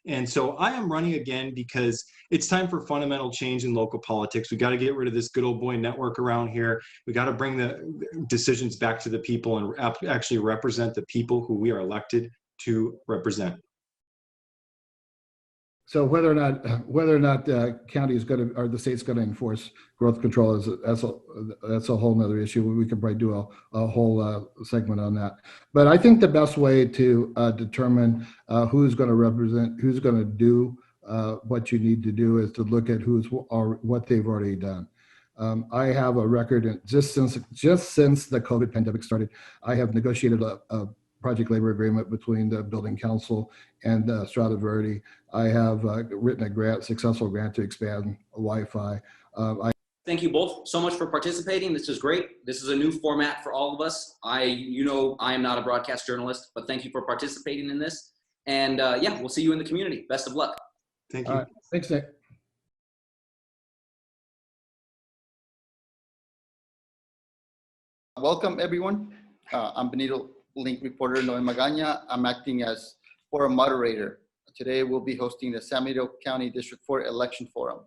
And so I am running again because it's time for fundamental change in local politics. We got to get rid of this good old boy network around here. We got to bring the decisions back to the people and actually represent the people who we are elected to represent. So whether or not the county is going to, or the state's going to enforce growth control that's a whole nother issue. We could probably do a whole segment on that. But I think the best way to determine who's going to represent, who's going to do what you need to do is to look at what they've already done. I have a record just since the COVID pandemic started. I have negotiated a project labor agreement between the building council and Strata Verde. I have written a successful grant to expand Wi-Fi. Thank you both so much for participating. This is great. This is a new format for all of us. I am not a broadcast journalist, but thank you for participating in this. And yeah, we'll see you in the community. Best of luck. Thank you. Thanks, Nick. Welcome, everyone. I'm BenitoLink reporter Noe Magaña. I'm acting as forum moderator. Today, we'll be hosting the San Benito County District 4 Election Forum.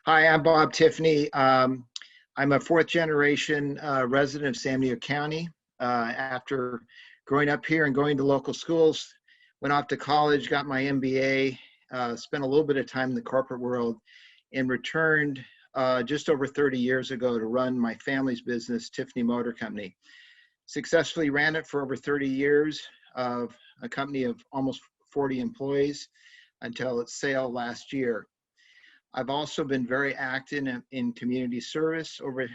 Hi, I'm Bob Tiffany. I'm a fourth generation resident of San Benito County. After growing up here and going to local schools, went off to college, got my MBA, spent a little bit of time in the corporate world, and returned just over 30 years ago to run my family's business, Tiffany Motor Company. Successfully ran it for over 30 years, of a company of almost 40 employees until its sale last year. I've also been very active in community service over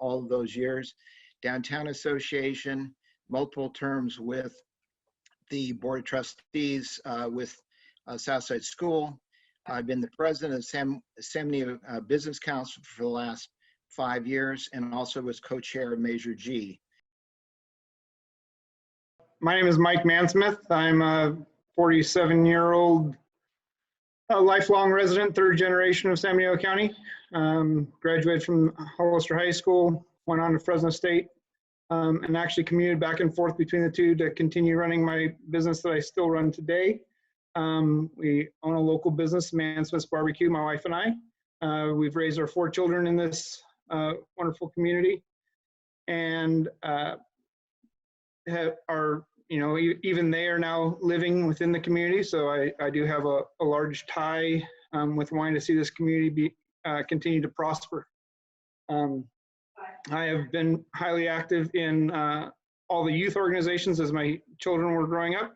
all of those years. Downtown Association, multiple terms with the Board of Trustees with Southside School. I've been the president of San Benito Business Council for the last 5 years, and also was co-chair of Measure G. My name is Mike Mansmith. I'm a 47-year-old lifelong resident, third generation of San Benito County. Graduated from Hollister High School, went on to Fresno State, and actually commuted back and forth between the two to continue running my business that I still run today. We own a local business, Mansmith's Barbecue, my wife and I. We've raised our 4 children in this wonderful community, and even they are now living within the community. So I do have a large tie with wanting to see this community continue to prosper. I have been highly active in all the youth organizations as my children were growing up.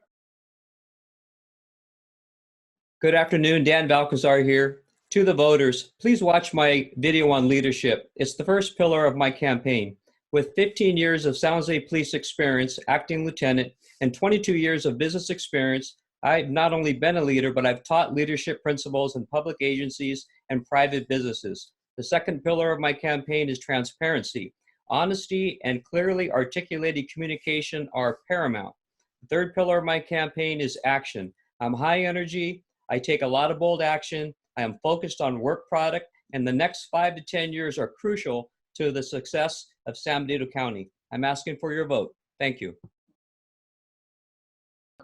Good afternoon, Dan Valcazar here. To the voters, please watch my video on leadership. It's the first pillar of my campaign. With 15 years of San Jose Police experience, acting lieutenant, and 22 years of business experience, I've not only been a leader, but I've taught leadership principles in public agencies and private businesses. The second pillar of my campaign is transparency. Honesty and clearly articulated communication are paramount. The third pillar of my campaign is action. I'm high energy. I take a lot of bold action. I am focused on work product, and the next 5 to 10 years are crucial to the success of San Benito County. I'm asking for your vote. Thank you.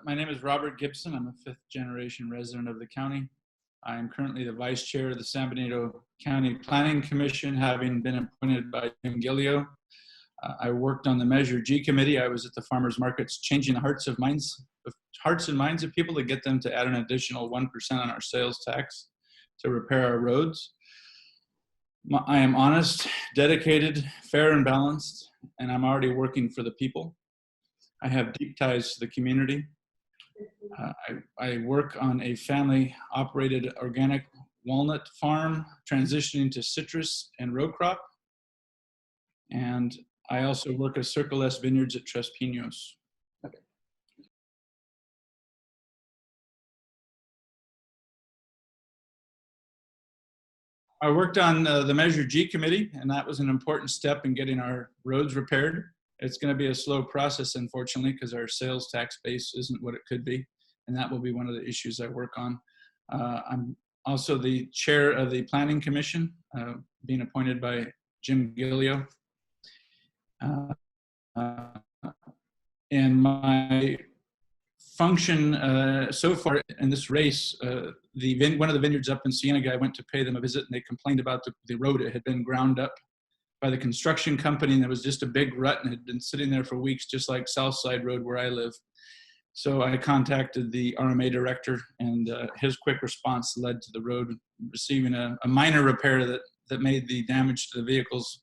My name is Robert Gibson. I'm a 5th generation resident of the county. I am currently the vice chair of the San Benito County Planning Commission, having been appointed by Julio. I worked on the Measure G committee. I was at the farmers markets changing the hearts and minds of people to get them to add an additional 1% on our sales tax to repair our roads. I am honest, dedicated, fair, and balanced, and I'm already working for the people. I have deep ties to the community. I work on a family-operated organic walnut farm, transitioning to citrus and row crop. And I also work at Circle S Vineyards at Tres Pinos. I worked on the Measure G committee, and that was an important step in getting our roads repaired. It's going to be a slow process, unfortunately, because our sales tax base isn't what it could be, and that will be one of the issues I work on. I'm also the chair of the Planning Commission, being appointed by Julio. And my function so far in this race, one of the vineyards up in Cienega, I went to pay them a visit, and they complained about the road. It had been ground up by the construction company, and there was just a big rut, and it had been sitting there for weeks, just like Southside Road where I live. So I contacted the RMA director, and his quick response led to the road receiving a minor repair that made the damage to the vehicles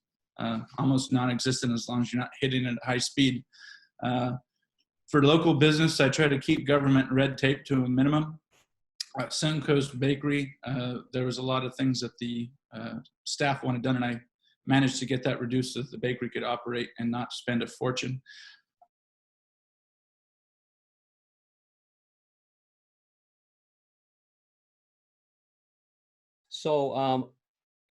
almost non-existent, as long as you're not hitting it at high speed. For local business, I try to keep government red tape to a minimum. Suncoast Bakery, there was a lot of things that the staff wanted done, and I managed to get that reduced so that the bakery could operate and not spend a fortune. So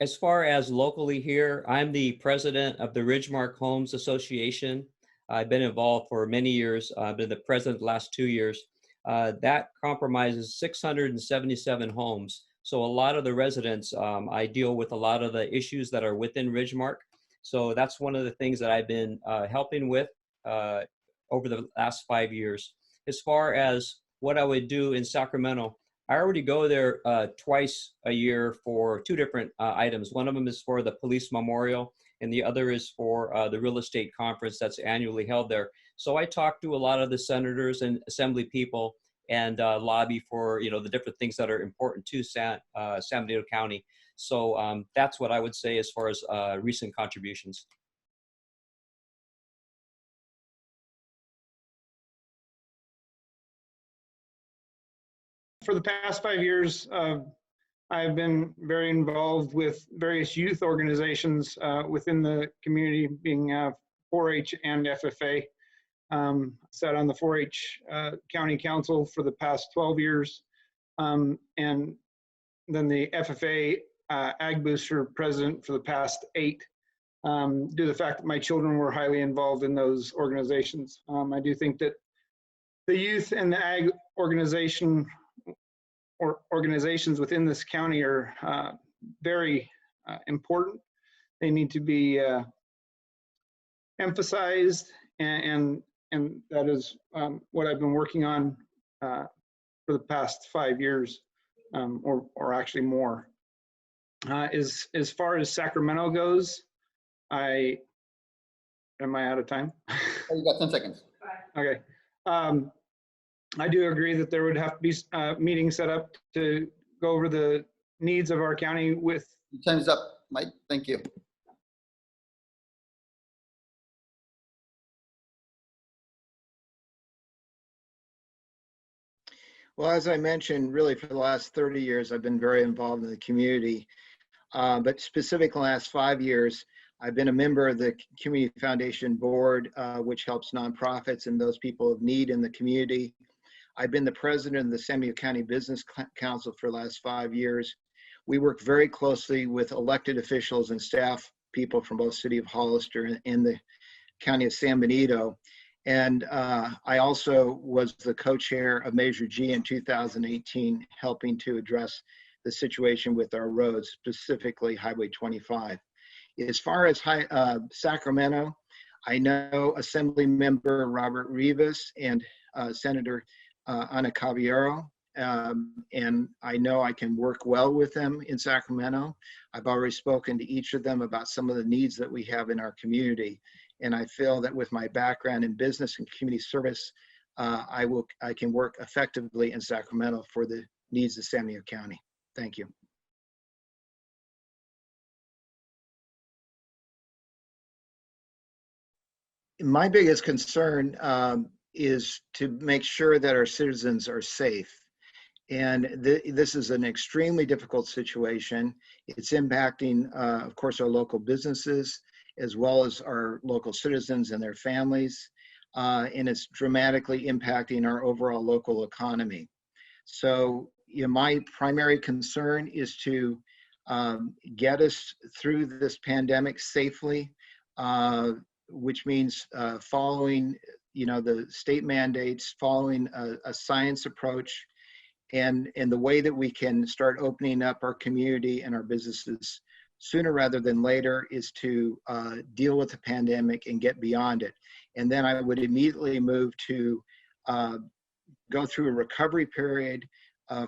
as far as locally here, I'm the president of the Ridgemark Homes Association. I've been involved for many years. I've been the president the last 2 years. That compromises 677 homes. So a lot of the residents, I deal with a lot of the issues that are within Ridgemark. So that's one of the things that I've been helping with over the last 5 years. As far as what I would do in Sacramento, I already go there twice a year for two different items. One of them is for the police memorial, and the other is for the real estate conference that's annually held there. So I talk to a lot of the senators and assembly people and lobby for the different things that are important to San Benito County. So that's what I would say as far as recent contributions. For the past 5 years, I've been very involved with various youth organizations within the community, being 4-H and FFA. Sat on the 4-H County Council for the past 12 years, and then the FFA Ag Booster President for the past 8, due to the fact that my children were highly involved in those organizations. I do think that the youth and the Ag organization or organizations within this county are very important. They need to be emphasized, and that is what I've been working on for the past 5 years, or actually more. As far as Sacramento goes, am I out of time? Oh, you got 10 seconds. Okay. I do agree that there would have to be meetings set up to go over the needs of our county with. Time's up, Mike. Thank you. Well, as I mentioned, really for the last 30 years, I've been very involved in the community. But specifically the last 5 years, I've been a member of the Community Foundation Board, which helps nonprofits and those people of need in the community. I've been the president of the San Benito County Business Council for the last 5 years. We work very closely with elected officials and staff people from both City of Hollister and the County of San Benito. And I also was the co-chair of Measure G in 2018, helping to address the situation with our roads, specifically Highway 25. As far as Sacramento, I know Assembly Member Robert Rivas and Senator Ana Caballero, and I know I can work well with them in Sacramento. I've already spoken to each of them about some of the needs that we have in our community. And I feel that with my background in business and community service, I can work effectively in Sacramento for the needs of San Benito County. Thank you. My biggest concern is to make sure that our citizens are safe. And this is an extremely difficult situation. It's impacting, of course, our local businesses, as well as our local citizens and their families. And it's dramatically impacting our overall local economy. So my primary concern is to get us through this pandemic safely, which means following the state mandates, following a science approach, and the way that we can start opening up our community and our businesses sooner rather than later is to deal with the pandemic and get beyond it. And then I would immediately move to go through a recovery period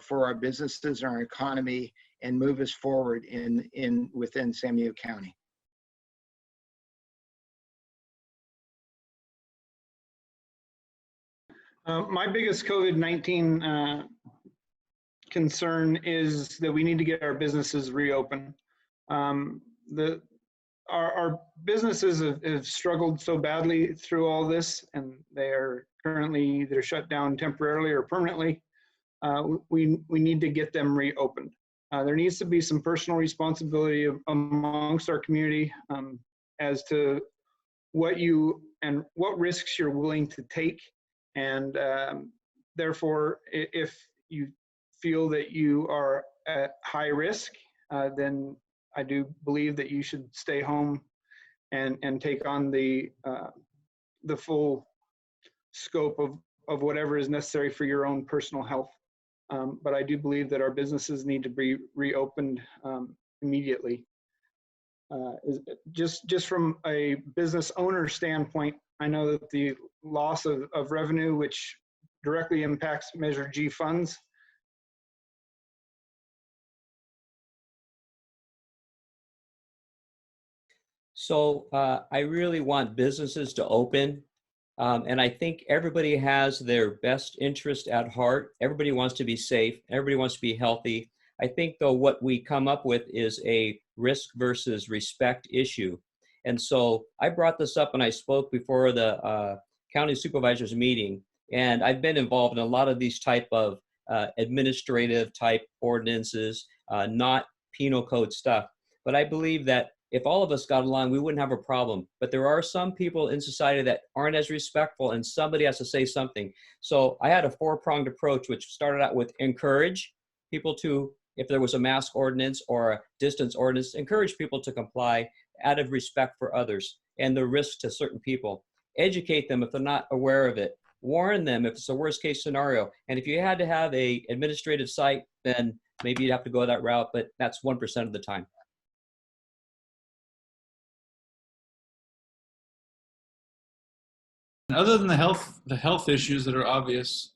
for our businesses and our economy and move us forward within San Benito County. My biggest COVID-19 concern is that we need to get our businesses reopened. Our businesses have struggled so badly through all this, and they are currently either shut down temporarily or permanently. we need to get them reopened. There needs to be some personal responsibility amongst our community as to what risks you're willing to take. And therefore, if you feel that you are at high risk, then I do believe that you should stay home and take on the full scope of whatever is necessary for your own personal health. But I do believe that our businesses need to be reopened immediately. Just from a business owner standpoint, I know that the loss of revenue, which directly impacts Measure G funds, So I really want businesses to open. And I think everybody has their best interest at heart. Everybody wants to be safe. Everybody wants to be healthy. I think, though, what we come up with is a risk versus respect issue. And so I brought this up when I spoke before the county supervisors meeting. And I've been involved in a lot of these type of administrative type ordinances, not penal code stuff. But I believe that if all of us got along, we wouldn't have a problem. But there are some people in society that aren't as respectful, and somebody has to say something. So I had a four-pronged approach, which started out with encourage people to, if there was a mask ordinance or a distance ordinance, encourage people to comply out of respect for others and the risk to certain people. Educate them if they're not aware of it. Warn them if it's a worst case scenario. And if you had to have a administrative site, then maybe you'd have to go that route, but that's 1% of the time. Other than the health issues that are obvious,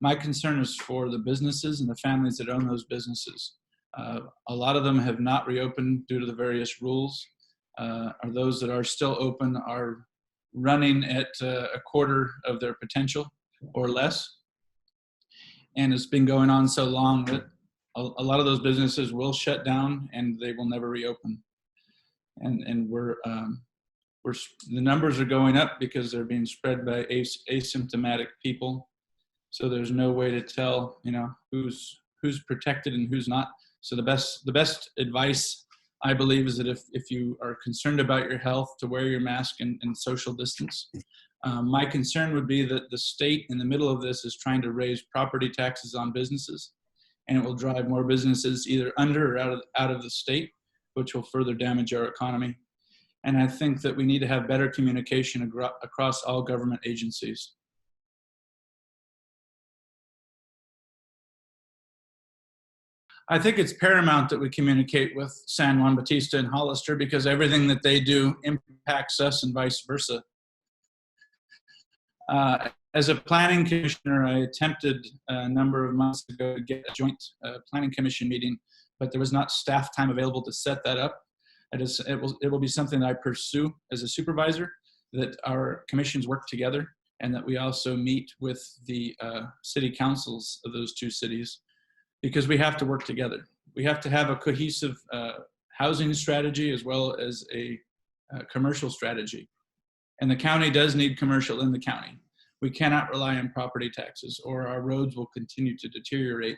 my concern is for the businesses and the families that own those businesses. A lot of them have not reopened due to the various rules. Or those that are still open are running at a quarter of their potential or less. And it's been going on so long that a lot of those businesses will shut down and they will never reopen. And the numbers are going up because they're being spread by asymptomatic people. So there's no way to tell, who's protected and who's not. So the best advice, I believe, is that if you are concerned about your health, to wear your mask and social distance. My concern would be that the state in the middle of this is trying to raise property taxes on businesses, and it will drive more businesses either under or out of the state, which will further damage our economy. And I think that we need to have better communication across all government agencies. I think it's paramount that we communicate with San Juan, Bautista, and Hollister, because everything that they do impacts us and vice versa. As a planning commissioner, I attempted a number of months ago to get a joint planning commission meeting, but there was not staff time available to set that up. It will be something that I pursue as a supervisor, that our commissions work together, and that we also meet with the city councils of those two cities, because we have to work together. We have to have a cohesive housing strategy as well as a commercial strategy. And the county does need commercial in the county. We cannot rely on property taxes, or our roads will continue to deteriorate.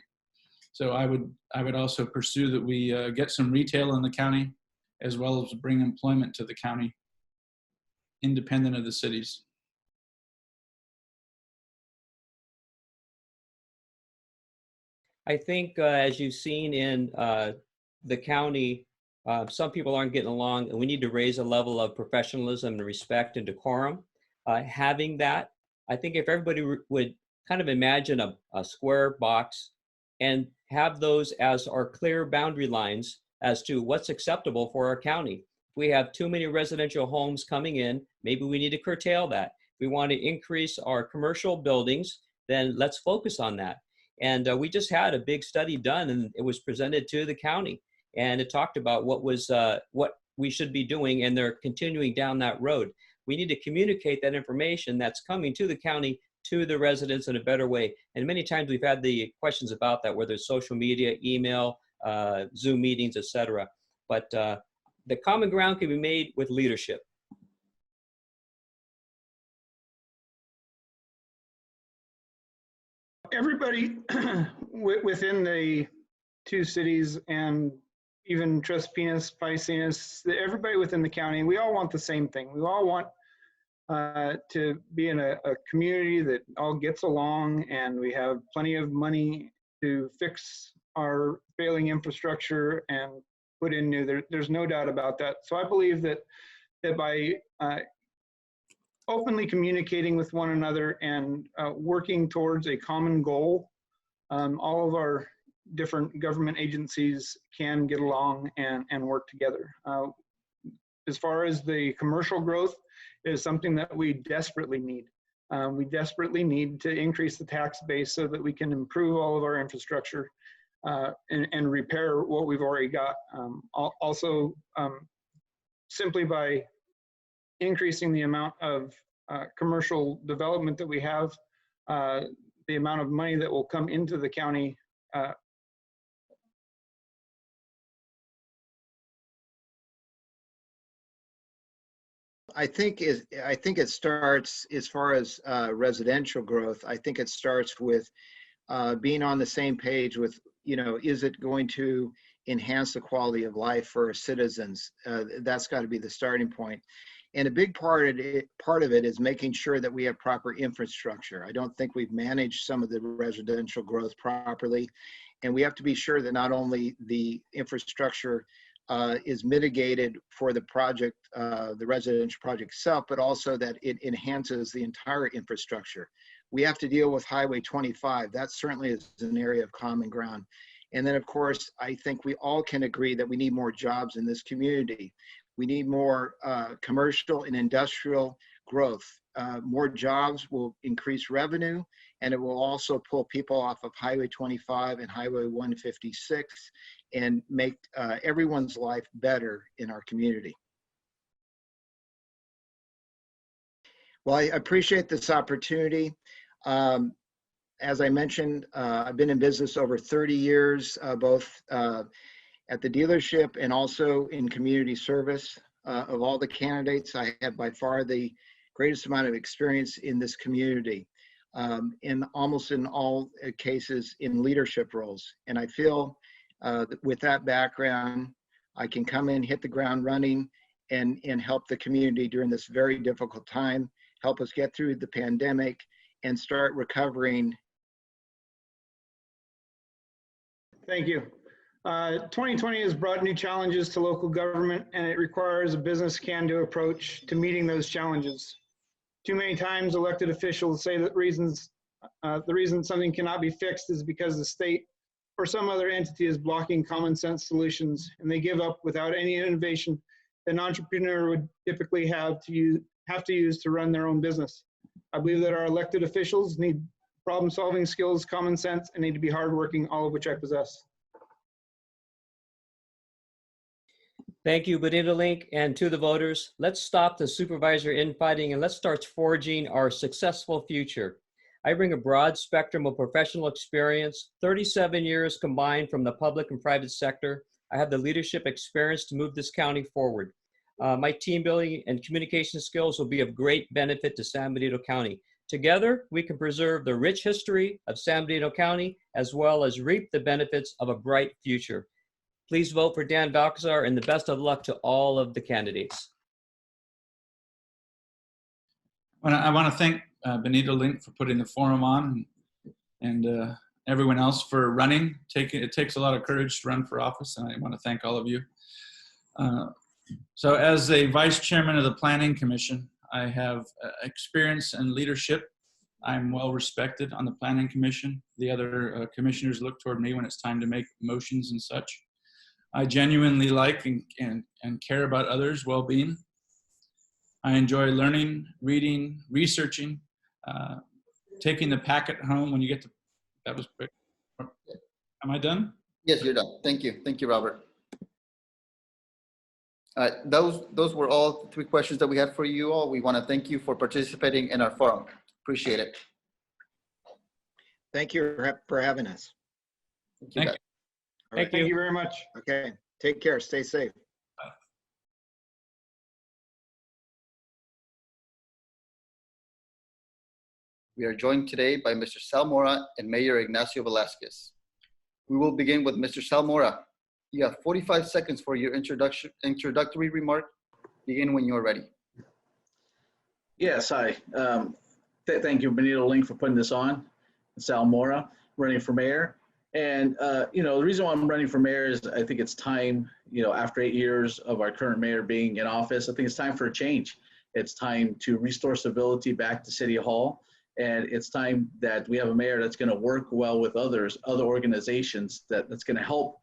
So I would also pursue that we get some retail in the county, as well as bring employment to the county, independent of the cities. I think as you've seen in the county, some people aren't getting along, and we need to raise a level of professionalism and respect and decorum. Having that, I think if everybody would kind of imagine a square box and have those as our clear boundary lines as to what's acceptable for our county. If we have too many residential homes coming in, maybe we need to curtail that. If we want to increase our commercial buildings, then let's focus on that. And we just had a big study done, and it was presented to the county, and it talked about what we should be doing, and they're continuing down that road. We need to communicate that information that's coming to the county to the residents in a better way. And many times we've had the questions about that, whether it's social media, email, Zoom meetings, etc. But the common ground can be made with leadership. everybody within the two cities and even Tres Pinas, Paisinas, everybody within the county, we all want the same thing. We all want to be in a community that all gets along, and we have plenty of money to fix our failing infrastructure and put in new. There's no doubt about that. So I believe that by openly communicating with one another and working towards a common goal, all of our different government agencies can get along and work together. As far as the commercial growth, it is something that we desperately need. We desperately need to increase the tax base so that we can improve all of our infrastructure and repair what we've already got. Also, simply by increasing the amount of commercial development that we have, the amount of money that will come into the county I think it starts, as far as residential growth, I think it starts with being on the same page with, is it going to enhance the quality of life for our citizens? That's got to be the starting point. And a big part of it is making sure that we have proper infrastructure. I don't think we've managed some of the residential growth properly. And we have to be sure that not only the infrastructure is mitigated for the project, the residential project itself, but also that it enhances the entire infrastructure. We have to deal with Highway 25. That certainly is an area of common ground. And then, of course, I think we all can agree that we need more jobs in this community. We need more commercial and industrial growth. More jobs will increase revenue, and it will also pull people off of Highway 25 and Highway 156 and make everyone's life better in our community. Well, I appreciate this opportunity. As I mentioned, I've been in business over 30 years, both at the dealership and also in community service. Of all the candidates, I have by far the greatest amount of experience in this community, in almost in all cases in leadership roles. And I feel with that background, I can come in, hit the ground running, and help the community during this very difficult time, help us get through the pandemic and start recovering. Thank you. 2020 has brought new challenges to local government, and it requires a business can-do approach to meeting those challenges. Too many times elected officials say that the reason something cannot be fixed is because the state or some other entity is blocking common sense solutions, and they give up without any innovation that an entrepreneur would typically have to use to run their own business. I believe that our elected officials need problem-solving skills, common sense, and need to be hardworking, all of which I possess. Thank you, BenitoLink, and to the voters. Let's stop the supervisor infighting and let's start forging our successful future. I bring a broad spectrum of professional experience, 37 years combined from the public and private sector. I have the leadership experience to move this county forward. My team building and communication skills will be of great benefit to San Benito County. Together, we can preserve the rich history of San Benito County as well as reap the benefits of a bright future. Please vote for Dan Valcazar, and the best of luck to all of the candidates. I want to thank BenitoLink for putting the forum on, and everyone else for running. It takes a lot of courage to run for office, and I want to thank all of you. So as a vice chairman of the Planning Commission, I have experience and leadership. I'm well respected on the Planning Commission. The other commissioners look toward me when it's time to make motions and such. I genuinely like and care about others' well-being. I enjoy learning, reading, researching, taking the packet home when you get to, that was quick. Am I done? Yes, you're done. Thank you. Thank you, Robert. Those were all the 3 questions that we had for you all. We want to thank you for participating in our forum. Appreciate it. Thank you for having us. Thank you. Thank you very much. Okay, take care, stay safe. We are joined today by Mr. Sal Mora and Mayor Ignacio Velazquez. We will begin with Mr. Sal Mora. You have 45 seconds for your introductory remark. Begin when you're ready. Yes, hi. Thank you, BenitoLink, for putting this on. Sal Mora, running for mayor. And, the reason why I'm running for mayor is I think it's time, after 8 years of our current mayor being in office, I think it's time for a change. It's time to restore stability back to City Hall. And it's time that we have a mayor that's going to work well with other organizations that's going to help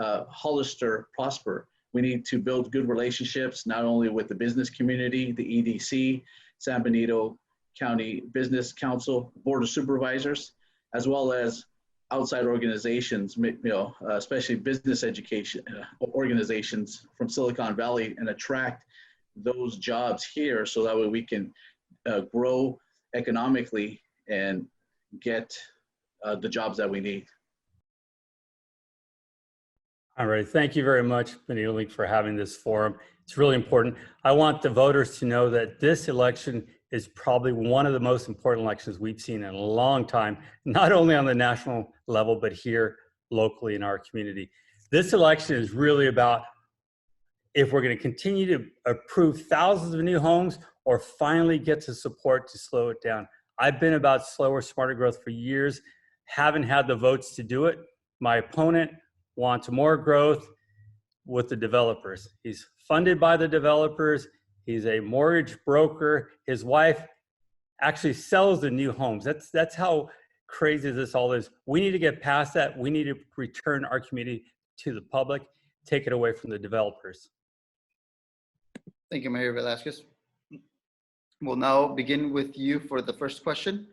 Hollister prosper. We need to build good relationships, not only with the business community, the EDC, San Benito County Business Council, Board of Supervisors, as well as outside organizations, especially business education organizations from Silicon Valley, and attract those jobs here so that way we can grow economically and get the jobs that we need. All right, thank you very much, BenitoLink, for having this forum. It's really important. I want the voters to know that this election is probably one of the most important elections we've seen in a long time, not only on the national level, but here locally in our community. This election is really about if we're going to continue to approve thousands of new homes or finally get to support to slow it down. I've been about slower, smarter growth for years, haven't had the votes to do it. My opponent wants more growth with the developers. He's funded by the developers. He's a mortgage broker. His wife actually sells the new homes. That's how crazy this all is. We need to get past that. We need to return our community to the public, take it away from the developers. Thank you, Mayor Velazquez. We'll now begin with you for the first question.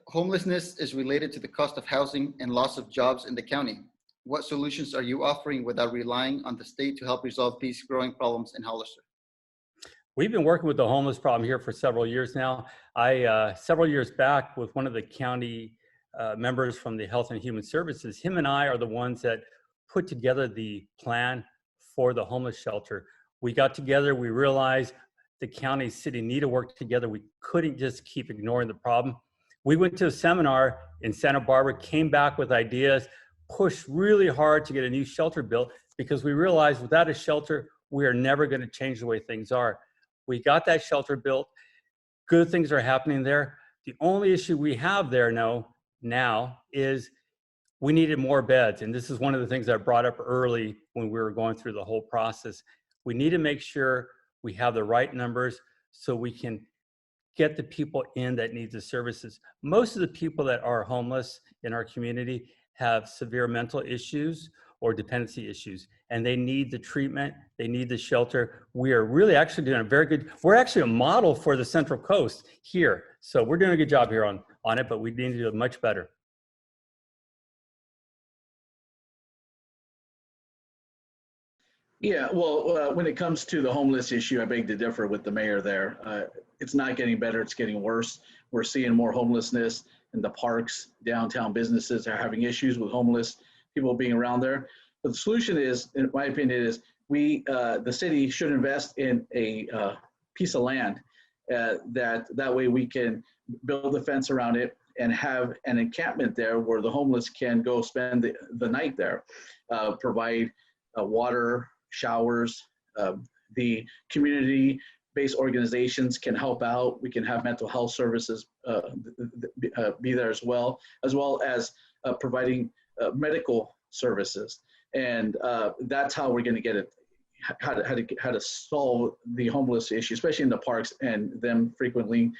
Homelessness is related to the cost of housing and loss of jobs in the county. What solutions are you offering without relying on the state to help resolve these growing problems in Hollister? We've been working with the homeless problem here for several years now. Several years back with one of the county members from the Health and Human Services, him and I are the ones that put together the plan for the homeless shelter. We got together, we realized the county, city need to work together. We couldn't just keep ignoring the problem. We went to a seminar in Santa Barbara, came back with ideas, pushed really hard to get a new shelter built because we realized without a shelter, we are never going to change the way things are. We got that shelter built. Good things are happening there. The only issue we have there now is we needed more beds. And this is one of the things I brought up early when we were going through the whole process. We need to make sure we have the right numbers so we can get the people in that need the services. Most of the people that are homeless in our community have severe mental issues or dependency issues, and they need the treatment, they need the shelter. We are really actually doing a very good, we're actually a model for the Central Coast here. So we're doing a good job here on it, but we need to do it much better. Yeah, well, when it comes to the homeless issue, I beg to differ with the mayor there. It's not getting better, it's getting worse. We're seeing more homelessness in the parks, downtown businesses are having issues with homeless people being around there. But the solution is, in my opinion, is the city should invest in a piece of land that way we can build a fence around it and have an encampment there where the homeless can go spend the night there, provide water, showers, the community-based organizations can help out. We can have mental health services be there as well as providing medical services. And that's how we're going to get it, how to solve the homeless issue, especially in the parks and them frequently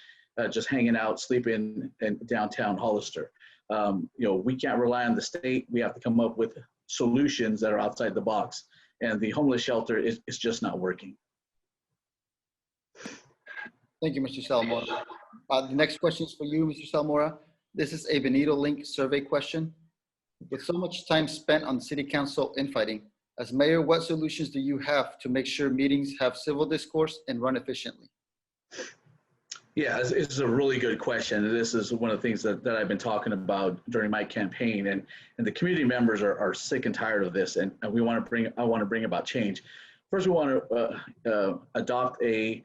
just hanging out, sleeping in downtown Hollister. We can't rely on the state. We have to come up with solutions that are outside the box. And the homeless shelter is just not working. Thank you, Mr. Salmora. The next question is for you, Mr. Salmora. This is a BenitoLink survey question. With so much time spent on city council infighting, as mayor, what solutions do you have to make sure meetings have civil discourse and run efficiently? Yeah, it's a really good question. This is one of the things that I've been talking about during my campaign, and the community members are sick and tired of this, and I want to bring about change. First, we want to adopt a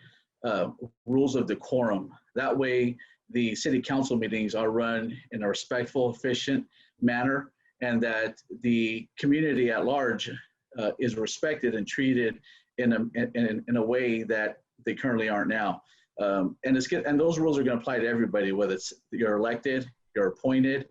rules of decorum. That way, the city council meetings are run in a respectful, efficient manner, and that the community at large is respected and treated in a way that they currently aren't now. And those rules are going to apply to everybody, whether it's you're elected, you're appointed,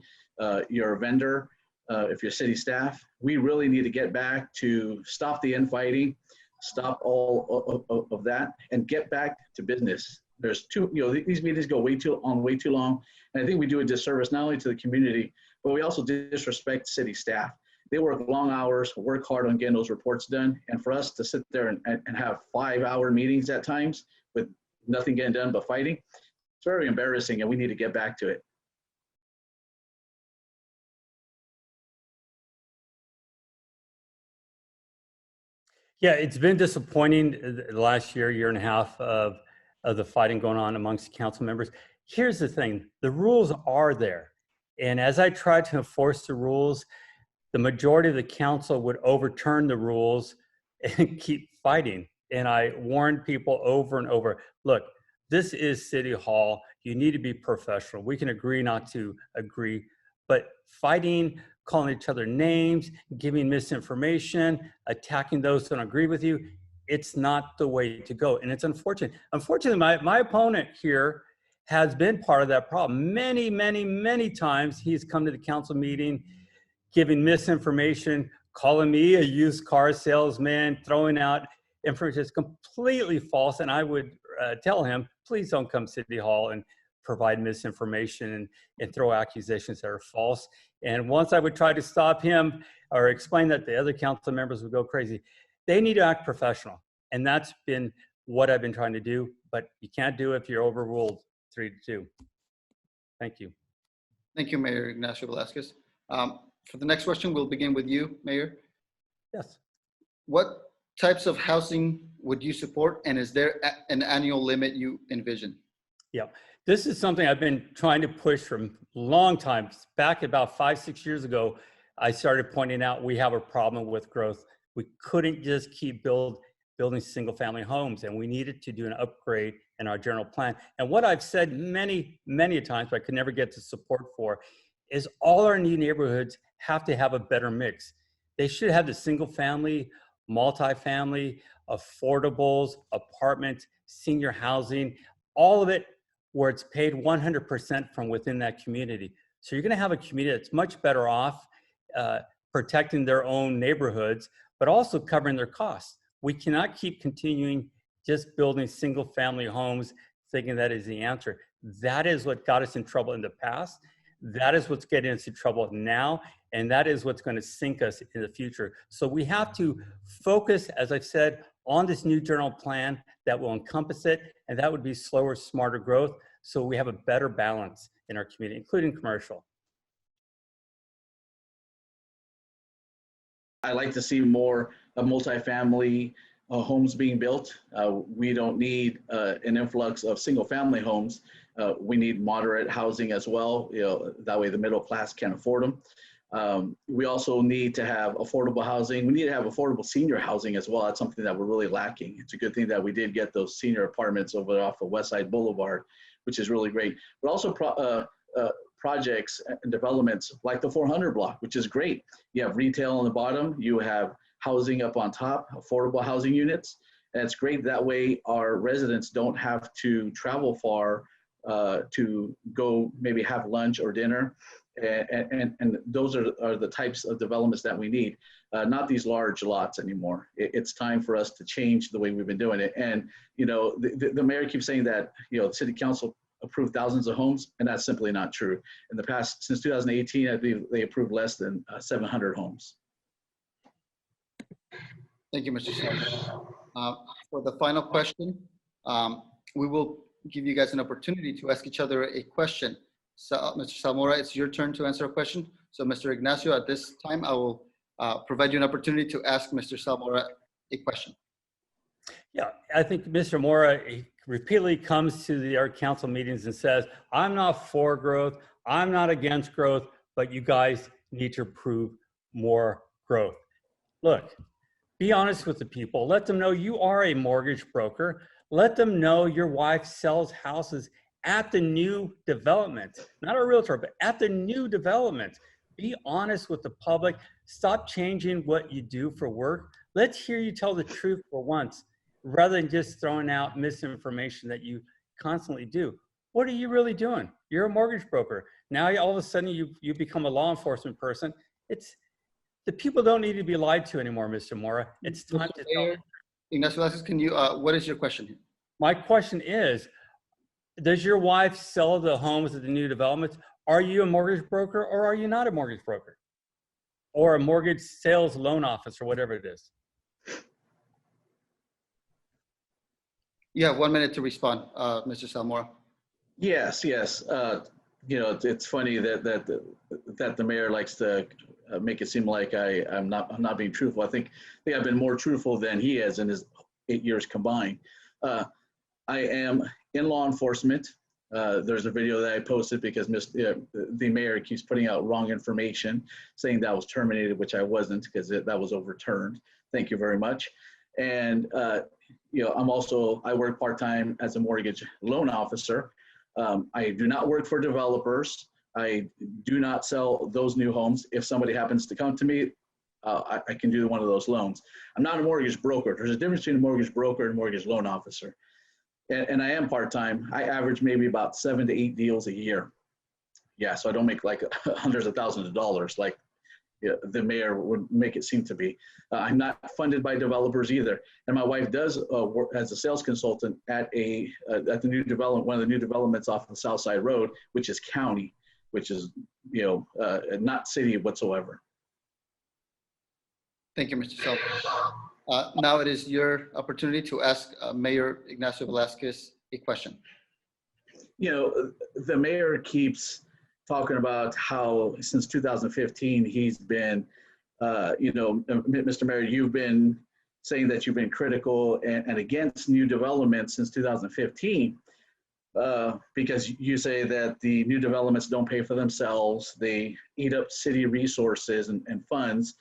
you're a vendor, if you're city staff. We really need to get back to stop the infighting, stop all of that, and get back to business. There's these meetings go way too long, and I think we do a disservice not only to the community, but we also disrespect city staff. They work long hours, work hard on getting those reports done, and for us to sit there and have 5-hour meetings at times with nothing getting done but fighting, it's very embarrassing, and we need to get back to it. Yeah, it's been disappointing the last year and a half of the fighting going on amongst council members. Here's the thing, the rules are there. And as I tried to enforce the rules, the majority of the council would overturn the rules and keep fighting. And I warned people over and over, look, this is City Hall. You need to be professional. We can agree not to agree, but fighting, calling each other names, giving misinformation, attacking those who don't agree with you, it's not the way to go. And it's unfortunate. Unfortunately, my opponent here has been part of that problem. Many, many, many times he's come to the council meeting giving misinformation, calling me a used car salesman, throwing out information that's completely false. And I would tell him, please don't come to City Hall and provide misinformation and throw accusations that are false. And once I would try to stop him or explain that, the other council members would go crazy. They need to act professional. And that's been what I've been trying to do, but you can't do it if you're overruled 3-2. Thank you. Thank you, Mayor Ignacio Velazquez. For the next question, we'll begin with you, Mayor. Yes. What types of housing would you support, and is there an annual limit you envision? Yeah, this is something I've been trying to push for a long time. Back about 5-6 years ago, I started pointing out we have a problem with growth. We couldn't just keep building single family homes, and we needed to do an upgrade in our general plan. And what I've said many, many times, but I could never get to support for, is all our new neighborhoods have to have a better mix. They should have the single family, multifamily, affordables, apartments, senior housing, all of it where it's paid 100% from within that community. So you're gonna have a community that's much better off protecting their own neighborhoods, but also covering their costs. We cannot keep continuing just building single family homes thinking that is the answer. That is what got us in trouble in the past. That is what's getting us in trouble now. And that is what's going to sink us in the future. So we have to focus, as I've said, on this new general plan that will encompass it. And that would be slower, smarter growth. So we have a better balance in our community, including commercial. I like to see more multifamily homes being built. We don't need an influx of single family homes. We need moderate housing as well. That way the middle class can afford them. We also need to have affordable housing. We need to have affordable senior housing as well. That's something that we're really lacking. It's a good thing that we did get those senior apartments over off of West Side Boulevard, which is really great. But also projects and developments like the 400 block, which is great. You have retail on the bottom, you have housing up on top, affordable housing units. And it's great that way our residents don't have to travel far to go maybe have lunch or dinner. And those are the types of developments that we need, not these large lots anymore. It's time for us to change the way we've been doing it. And, the mayor keeps saying that, the city council approved thousands of homes, and that's simply not true. In the past, since 2018, I believe they approved less than 700 homes. Thank you, Mr. Salmora. For the final question, we will give you guys an opportunity to ask each other a question. So, Mr. Salmora, it's your turn to answer a question. So, Mr. Ignacio, at this time, I will provide you an opportunity to ask Mr. Salmora a question. Yeah, I think Mr. Mora repeatedly comes to our council meetings and says, I'm not for growth, I'm not against growth, but you guys need to approve more growth. Look, be honest with the people. Let them know you are a mortgage broker. Let them know your wife sells houses at the new development, not a realtor, but at the new development. Be honest with the public. Stop changing what you do for work. Let's hear you tell the truth for once, rather than just throwing out misinformation that you constantly do. What are you really doing? You're a mortgage broker. Now all of a sudden you become a law enforcement person. The people don't need to be lied to anymore, Mr. Mora. It's time to tell. Ignacio Velazquez, can you, what is your question here? My question is, does your wife sell the homes at the new developments? Are you a mortgage broker or are you not a mortgage broker? Or a mortgage sales loan officer, whatever it is? You have 1 minute to respond, Mr. Salmora. Yes. You know, it's funny that the mayor likes to make it seem like I'm not being truthful. I think I've been more truthful than he has in his 8 years combined. I am in law enforcement. There's a video that I posted because the mayor keeps putting out wrong information, saying that I was terminated, which I wasn't, because that was overturned. Thank you very much. And you know, I work part-time as a mortgage loan officer. I do not work for developers. I do not sell those new homes. If somebody happens to come to me, I can do one of those loans. I'm not a mortgage broker. There's a difference between a mortgage broker and a mortgage loan officer. And I am part-time. I average maybe about 7 to 8 deals a year. Yeah, so I don't make like hundreds of thousands of dollars like the mayor would make it seem to be. I'm not funded by developers either. And my wife does work as a sales consultant at the new development, one of the new developments off of South Side Road, which is county, which is, you know, not city whatsoever. Thank you, Mr. Self. Now it is your opportunity to ask Mayor Ignacio Velazquez a question. You know, the mayor keeps talking about how since 2015 he's been, you know, Mr. Mayor, you've been saying that you've been critical and against new developments since 2015 because you say that the new developments don't pay for themselves, they eat up city resources and funds,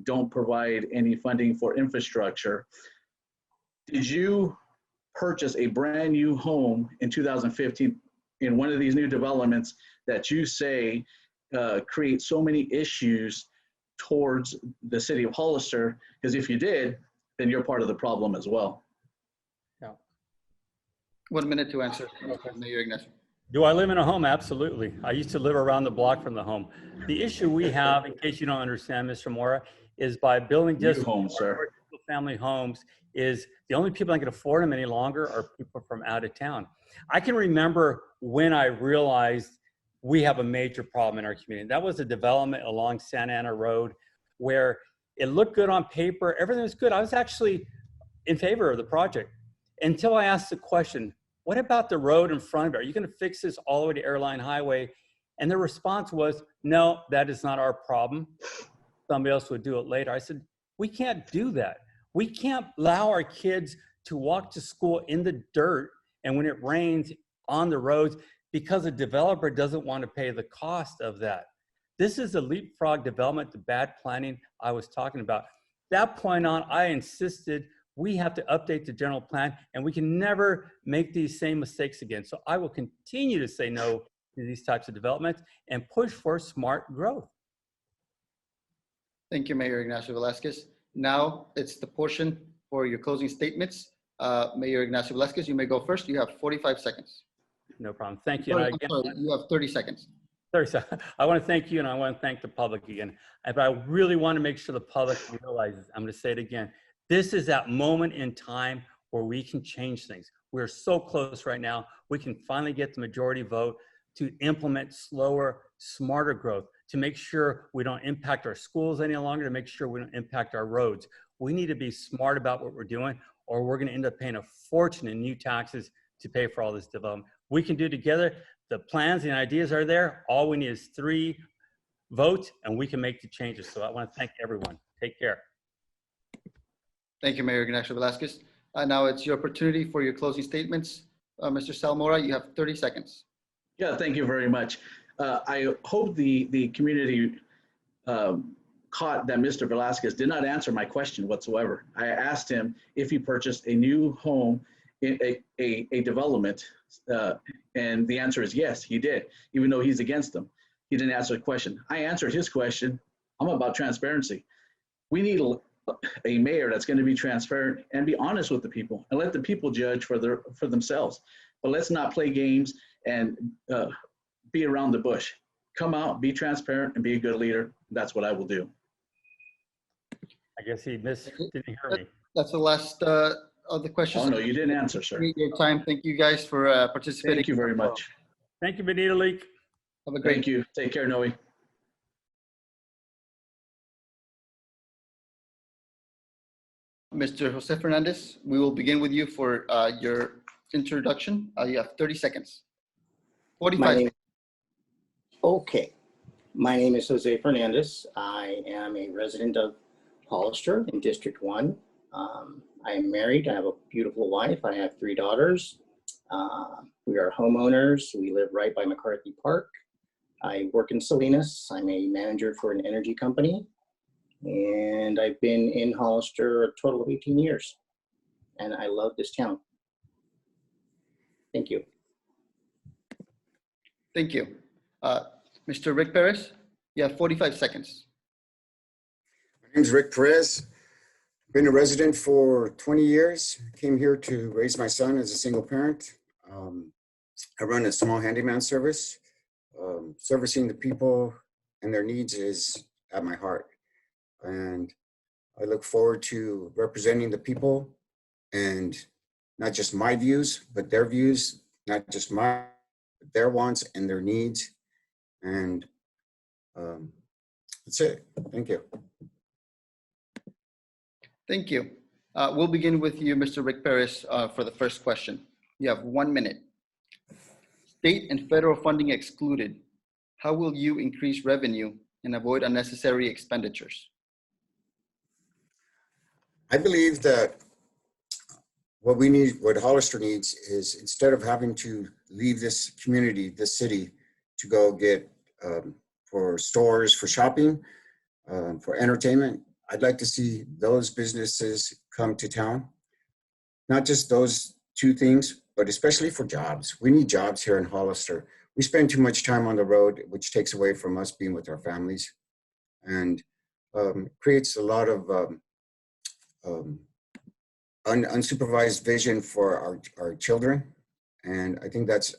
don't provide any funding for infrastructure. Did you purchase a brand new home in 2015 in one of these new developments that you say create so many issues towards the city of Hollister? Because if you did, then you're part of the problem as well. Yeah. 1 minute to answer, Mayor Ignacio. Do I live in a home? Absolutely. I used to live around the block from the home. The issue we have, in case you don't understand, Mr. Mora, is by building just family homes, is the only people that can afford them any longer are people from out of town. I can remember when I realized we have a major problem in our community. That was a development along Santa Ana Road where it looked good on paper. Everything was good. I was actually in favor of the project until I asked the question, what about the road in front of it? Are you going to fix this all the way to Airline Highway? And the response was, no, that is not our problem. Somebody else would do it later. I said, we can't do that. We can't allow our kids to walk to school in the dirt and when it rains on the roads because a developer doesn't want to pay the cost of that. This is a leapfrog development, the bad planning I was talking about. That point on, I insisted we have to update the general plan and we can never make these same mistakes again. So I will continue to say no to these types of developments and push for smart growth. Thank you, Mayor Ignacio Velazquez. Now it's the portion for your closing statements. Mayor Ignacio Velazquez, you may go first. You have 45 seconds. No problem. Thank you. Sorry, I'm sorry, you have 30 seconds. 30 seconds. I want to thank you and I want to thank the public again. But I really want to make sure the public realizes, I'm going to say it again, this is that moment in time where we can change things. We're so close right now. We can finally get the majority vote to implement slower, smarter growth, to make sure we don't impact our schools any longer, to make sure we don't impact our roads. We need to be smart about what we're doing, or we're going to end up paying a fortune in new taxes to pay for all this development. We can do it together. The plans and ideas are there. All we need is 3 votes, and we can make the changes. So I want to thank everyone. Take care. Thank you, Mayor Ignacio Velazquez. Now it's your opportunity for your closing statements. Mr. Salmora, you have 30 seconds. Yeah, thank you very much. I hope the community caught that Mr. Velazquez did not answer my question whatsoever. I asked him if he purchased a new home a development? And the answer is yes, he did, even though he's against them. He didn't answer the question. I answered his question. I'm about transparency. We need a mayor that's going to be transparent and be honest with the people and let the people judge for themselves. But let's not play games and be around the bush. Come out, be transparent, and be a good leader. That's what I will do. I guess he didn't hear me. That's the last of the questions. Oh, no, you didn't answer, sir. Your time. Thank you guys for participating. Thank you very much. Thank you, BenitoLink. Have a great Thank you. Take care, Noe. Mr. Jose Fernandez, we will begin with you for your introduction. You have 30 seconds. 45. Okay. My name is Jose Fernandez. I am a resident of Hollister in District 1. I am married. I have a beautiful wife. I have 3 daughters. We are homeowners. We live right by McCarthy Park. I work in Salinas. I'm a manager for an energy company. And I've been in Hollister a total of 18 years. And I love this town. Thank you. Thank you. Mr. Rick Perez, you have 45 seconds. My name's Rick Perez. Been a resident for 20 years. Came here to raise my son as a single parent. I run a small handyman service. Servicing the people and their needs is at my heart. And I look forward to representing the people and not just my views, but their views, not just my, but their wants and their needs. And that's it. Thank you. Thank you. We'll begin with you, Mr. Rick Perez, for the first question. You have 1 minute. State and federal funding excluded. How will you increase revenue and avoid unnecessary expenditures? I believe that what we need, what Hollister needs is, instead of having to leave this community, this city, to go get for stores, for shopping, for entertainment, I'd like to see those businesses come to town. Not just those 2 things, but especially for jobs. We need jobs here in Hollister. We spend too much time on the road, which takes away from us being with our families, and creates a lot of unsupervised vision for our children. And I think that's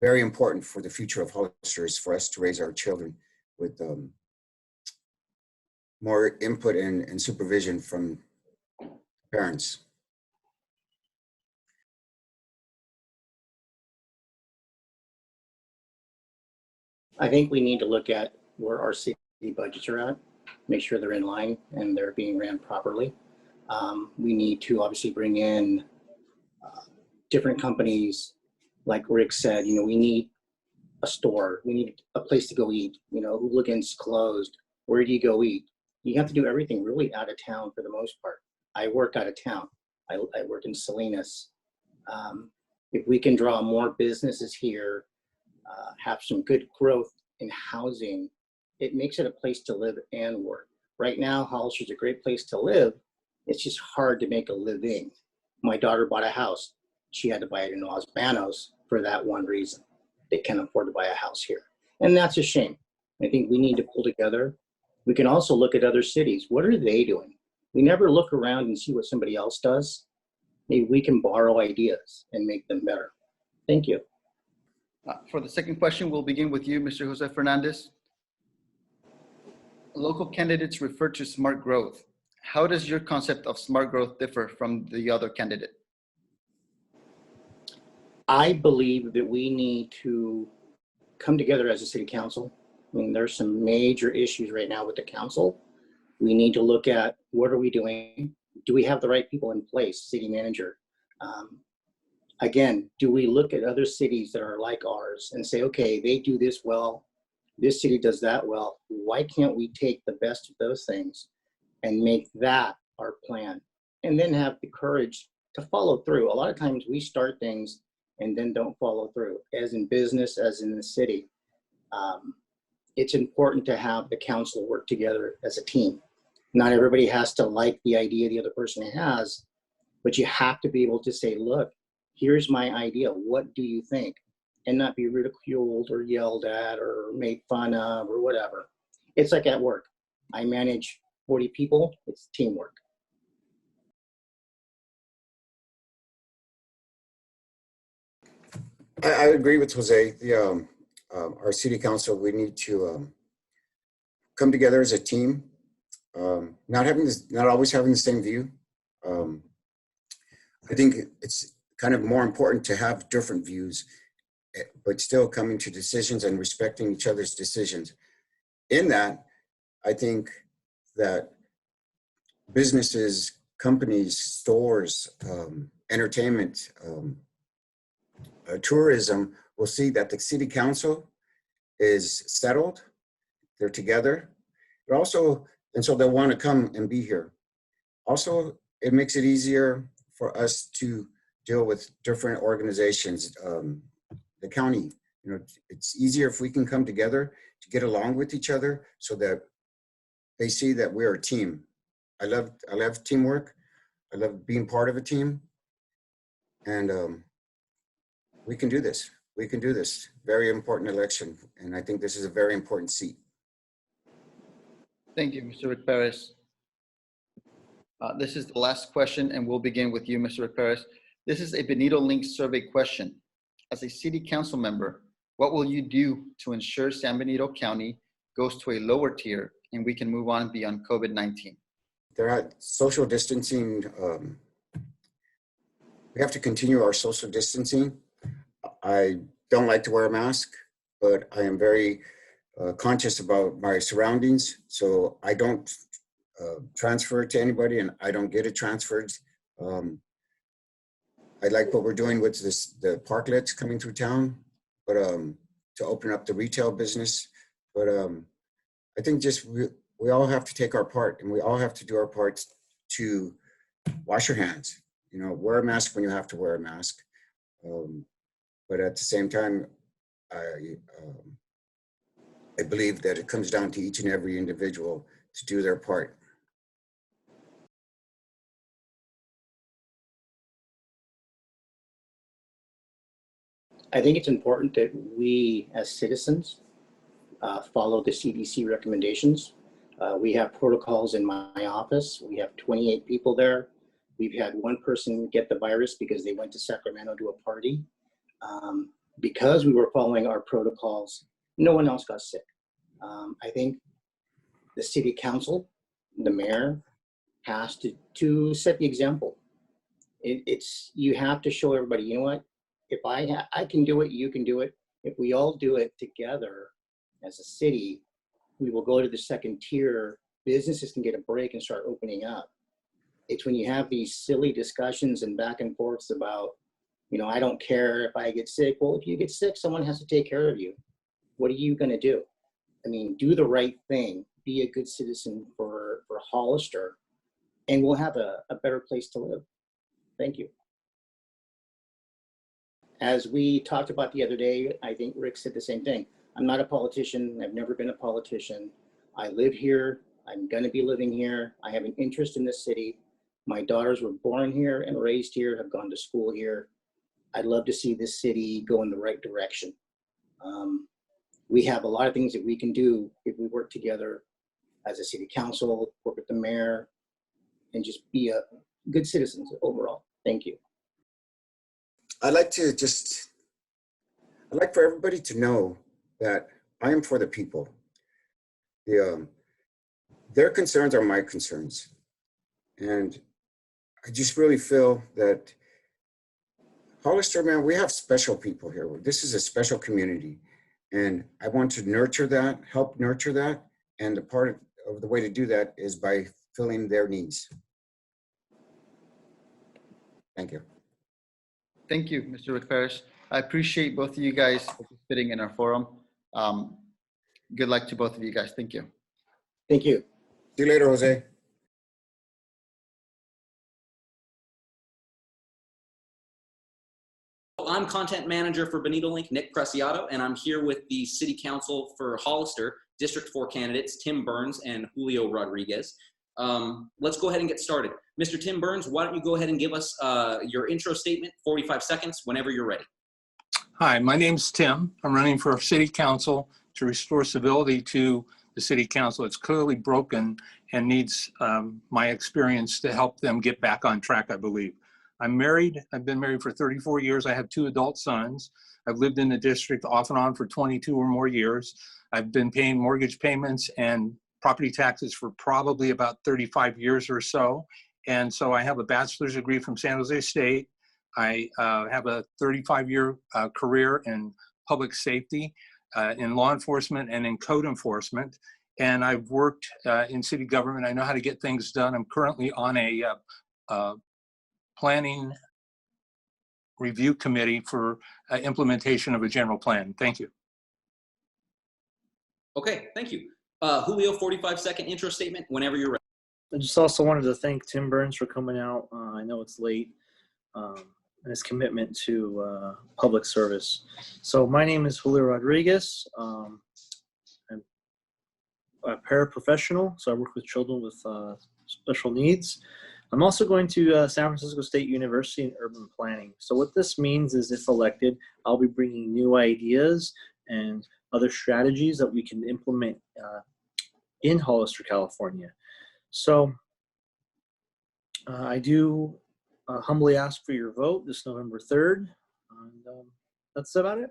very important for the future of Hollister, is for us to raise our children with more input and supervision from parents. I think we need to look at where our city budgets are at, make sure they're in line and they're being ran properly. We need to obviously bring in different companies. Like Rick said, you know, we need a store, we need a place to go eat. You know, Hooligans closed. Where do you go eat? You have to do everything really out of town for the most part. I work out of town. I work in Salinas. If we can draw more businesses here, have some good growth in housing, it makes it a place to live and work. Right now, Hollister is a great place to live. It's just hard to make a living. My daughter bought a house. She had to buy it in Los Banos for that one reason. They can't afford to buy a house here. And that's a shame. I think we need to pull together. We can also look at other cities. What are they doing? We never look around and see what somebody else does. Maybe we can borrow ideas and make them better. Thank you. For the second question, we'll begin with you, Mr. Jose Fernandez. Local candidates refer to smart growth. How does your concept of smart growth differ from the other candidate? I believe that we need to come together as a city council. I mean, there's some major issues right now with the council. We need to look at, what are we doing? Do we have the right people in place? City manager. Again, do we look at other cities that are like ours and say, okay, they do this well, this city does that well. Why can't we take the best of those things and make that our plan? And then have the courage to follow through. A lot of times we start things and then don't follow through, as in business, as in the city. It's important to have the council work together as a team. Not everybody has to like the idea the other person has, But you have to be able to say, look, here's my idea. What do you think? And not be ridiculed or yelled at or made fun of or whatever. It's like at work. I manage 40 people. It's teamwork. I agree with Jose. Our city council, we need to come together as a team. Not always having the same view. I think it's kind of more important to have different views, but still coming to decisions and respecting each other's decisions. In that, I think that businesses, companies, stores, entertainment, tourism will see that the city council is settled, they're together. But also, and so they'll want to come and be here. Also, it makes it easier for us to deal with different organizations. The county, it's easier if we can come together to get along with each other so that they see that we're a team. I love teamwork. I love being part of a team. And we can do this. We can do this. Very important election. And I think this is a very important seat. Thank you, Mr. Rick Perez. This is the last question, and we'll begin with you, Mr. Rick Perez. This is a BenitoLink survey question. As a city council member, what will you do to ensure San Benito County goes to a lower tier and we can move on beyond COVID-19? There are social distancing. We have to continue our social distancing. I don't like to wear a mask, but I am very conscious about my surroundings. So I don't transfer it to anybody and I don't get it transferred. I like what we're doing with the parklets coming through town, but to open up the retail business. But I think just we all have to take our part, and we all have to do our parts to wash your hands. Wear a mask when you have to wear a mask. But at the same time, I believe that it comes down to each and every individual to do their part. I think it's important that we as citizens follow the CDC recommendations. We have protocols in my office. We have 28 people there. We've had one person get the virus because they went to Sacramento to a party. Because we were following our protocols, no one else got sick. I think the city council, the mayor, has to set the example. You have to show everybody, you know what? If I can do it, you can do it. If we all do it together as a city, we will go to the second tier. Businesses can get a break and start opening up. It's when you have these silly discussions and back and forths about, I don't care if I get sick. Well, if you get sick, someone has to take care of you. What are you going to do? Do the right thing. Be a good citizen for Hollister, and we'll have a better place to live. Thank you. As we talked about the other day, I think Rick said the same thing. I'm not a politician. I've never been a politician. I live here. I'm going to be living here. I have an interest in this city. My daughters were born here and raised here, have gone to school here. I'd love to see this city go in the right direction. We have a lot of things that we can do if we work together as a city council, work with the mayor, and just be a good citizens overall. Thank you. I'd like for everybody to know that I am for the people. Their concerns are my concerns. And I just really feel that Hollister, man, we have special people here. This is a special community. And I want to nurture that, help nurture that. And the part of the way to do that is by filling their needs. Thank you. Thank you, Mr. Rick Perez. I appreciate both of you guys participating in our forum. Good luck to both of you guys. Thank you. Thank you. See you later, Jose. I'm content manager for BenitoLink, Nick Preciado, and I'm here with the City Council for Hollister, District 4 candidates, Tim Burns and Julio Rodriguez. Let's go ahead and get started. Mr. Tim Burns, why don't you go ahead and give us your intro statement, 45 seconds, whenever you're ready. Hi, my name's Tim. I'm running for City Council to restore civility to the City Council. It's clearly broken and needs my experience to help them get back on track, I believe. I'm married. I've been married for 34 years. I have 2 adult sons. I've lived in the district off and on for 22 or more years. I've been paying mortgage payments and property taxes for probably about 35 years or so. And so I have a bachelor's degree from San Jose State. I have a 35-year career in public safety, in law enforcement and in code enforcement. And I've worked in city government. I know how to get things done. I'm currently on a planning review committee for implementation of a general plan. Thank you. Okay, thank you. Julio, 45-second intro statement, whenever you're ready. I just also wanted to thank Tim Burns for coming out. I know it's late, and his commitment to public service. So my name is Julio Rodriguez. I'm a paraprofessional, so I work with children with special needs. I'm also going to San Francisco State University in urban planning. So what this means is, if elected, I'll be bringing new ideas and other strategies that we can implement in Hollister, California. So I do humbly ask for your vote this November 3rd. And that's about it.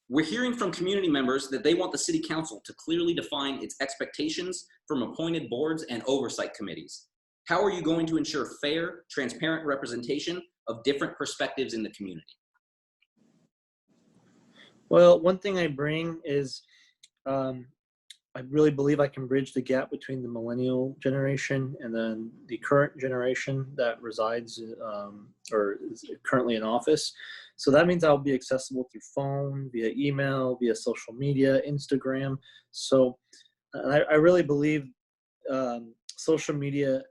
We're hearing from community members that they want the City Council to clearly define its expectations from appointed boards and oversight committees. How are you going to ensure fair, transparent representation of different perspectives in the community? Well, one thing I bring is I really believe I can bridge the gap between the millennial generation and then the current generation that resides or is currently in office. So that means I'll be accessible through phone, via email, via social media, Instagram. So I really believe social media,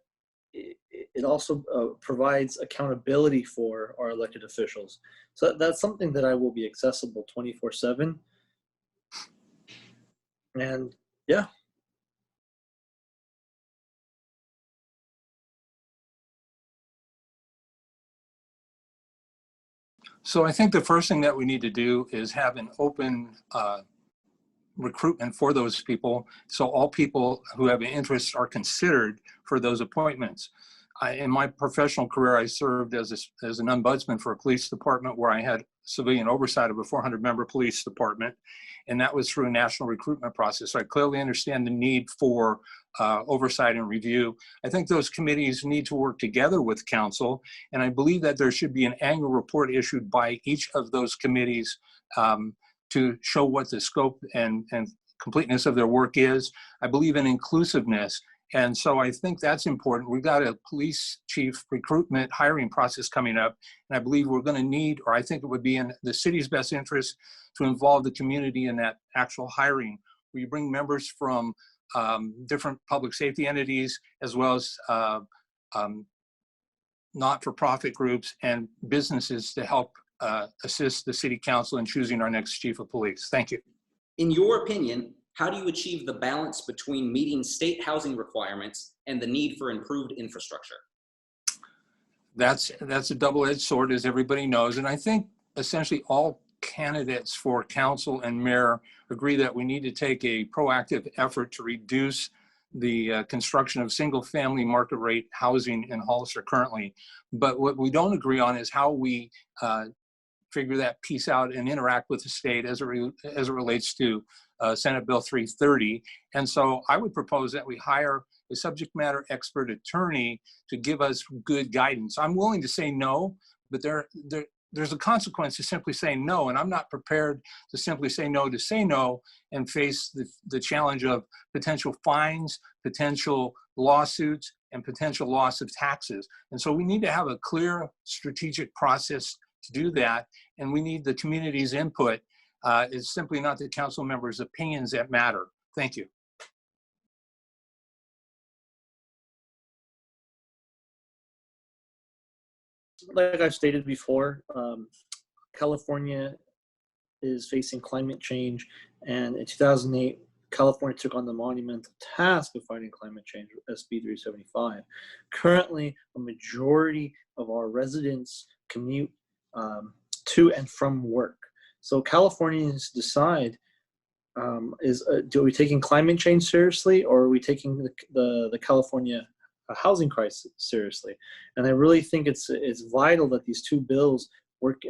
it also provides accountability for our elected officials. So that's something that I will be accessible 24/7. And yeah. So I think the first thing that we need to do is have an open recruitment for those people, so all people who have an interest are considered for those appointments. In my professional career, I served as an ombudsman for a police department where I had civilian oversight of a 400-member police department, and that was through a national recruitment process. So I clearly understand the need for oversight and review. I think those committees need to work together with council, and I believe that there should be an annual report issued by each of those committees to show what the scope and completeness of their work is. I believe in inclusiveness. And so I think that's important. We've got a police chief recruitment hiring process coming up. And I believe we're going to need, or I think it would be in the city's best interest to involve the community in that actual hiring, where you bring members from different public safety entities, as well as not-for-profit groups and businesses to help assist the city council in choosing our next chief of police. Thank you. In your opinion, how do you achieve the balance between meeting state housing requirements and the need for improved infrastructure? That's a double-edged sword, as everybody knows. And I think essentially all candidates for council and mayor agree that we need to take a proactive effort to reduce the construction of single-family market rate housing in Hollister currently. But what we don't agree on is how we figure that piece out and interact with the state as it relates to Senate Bill 330. And so I would propose that we hire a subject matter expert attorney to give us good guidance. I'm willing to say no, but there's a consequence to simply saying no, and I'm not prepared to simply say no and face the challenge of potential fines, potential lawsuits, and potential loss of taxes. And so we need to have a clear strategic process to do that, and we need the community's input. It's simply not the council members' opinions that matter. Thank you. Like I've stated before, California is facing climate change, and in 2008, California took on the monumental task of fighting climate change, SB 375. Currently, a majority of our residents commute to and from work. So Californians decide, are we taking climate change seriously, or are we taking the California housing crisis seriously? And I really think it's vital that these two bills work,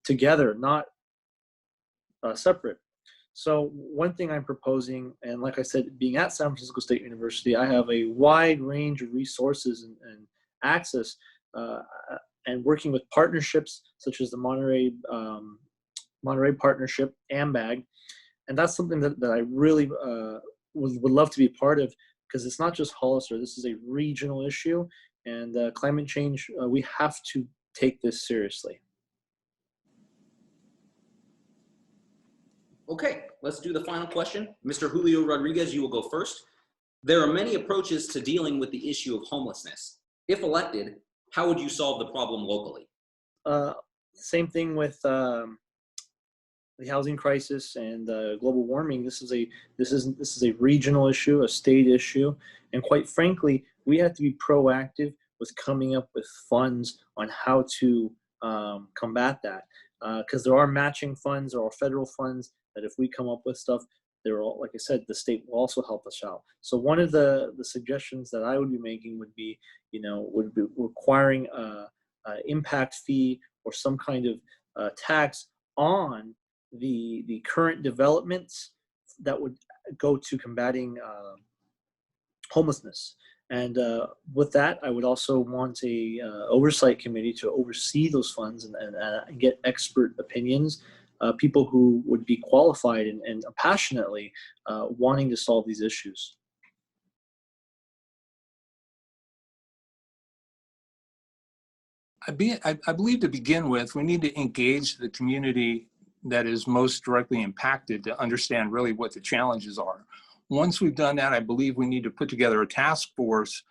together, not separate. So one thing I'm proposing, and like I said, being at San Francisco State University, I have a wide range of resources and access, and working with partnerships such as the Monterey Partnership, AMBAG, and that's something that I really would love to be part of, because it's not just Hollister. This is a regional issue, and climate change, we have to take this seriously. Okay, let's do the final question. Mr. Julio Rodriguez, you will go first. There are many approaches to dealing with the issue of homelessness. If elected, how would you solve the problem locally? Same thing with the housing crisis and global warming. This is a regional issue, a state issue, and quite frankly, we have to be proactive with coming up with funds on how to combat that. Because there are matching funds or federal funds that if we come up with stuff, they're all, like I said, the state will also help us out. So one of the suggestions that I would be making would be requiring a impact fee or some kind of tax on the current developments that would go to combating homelessness. And with that, I would also want a oversight committee to oversee those funds and get expert opinions, people who would be qualified and passionately wanting to solve these issues. I believe to begin with, we need to engage the community that is most directly impacted to understand really what the challenges are. Once we've done that, I believe we need to put together a task force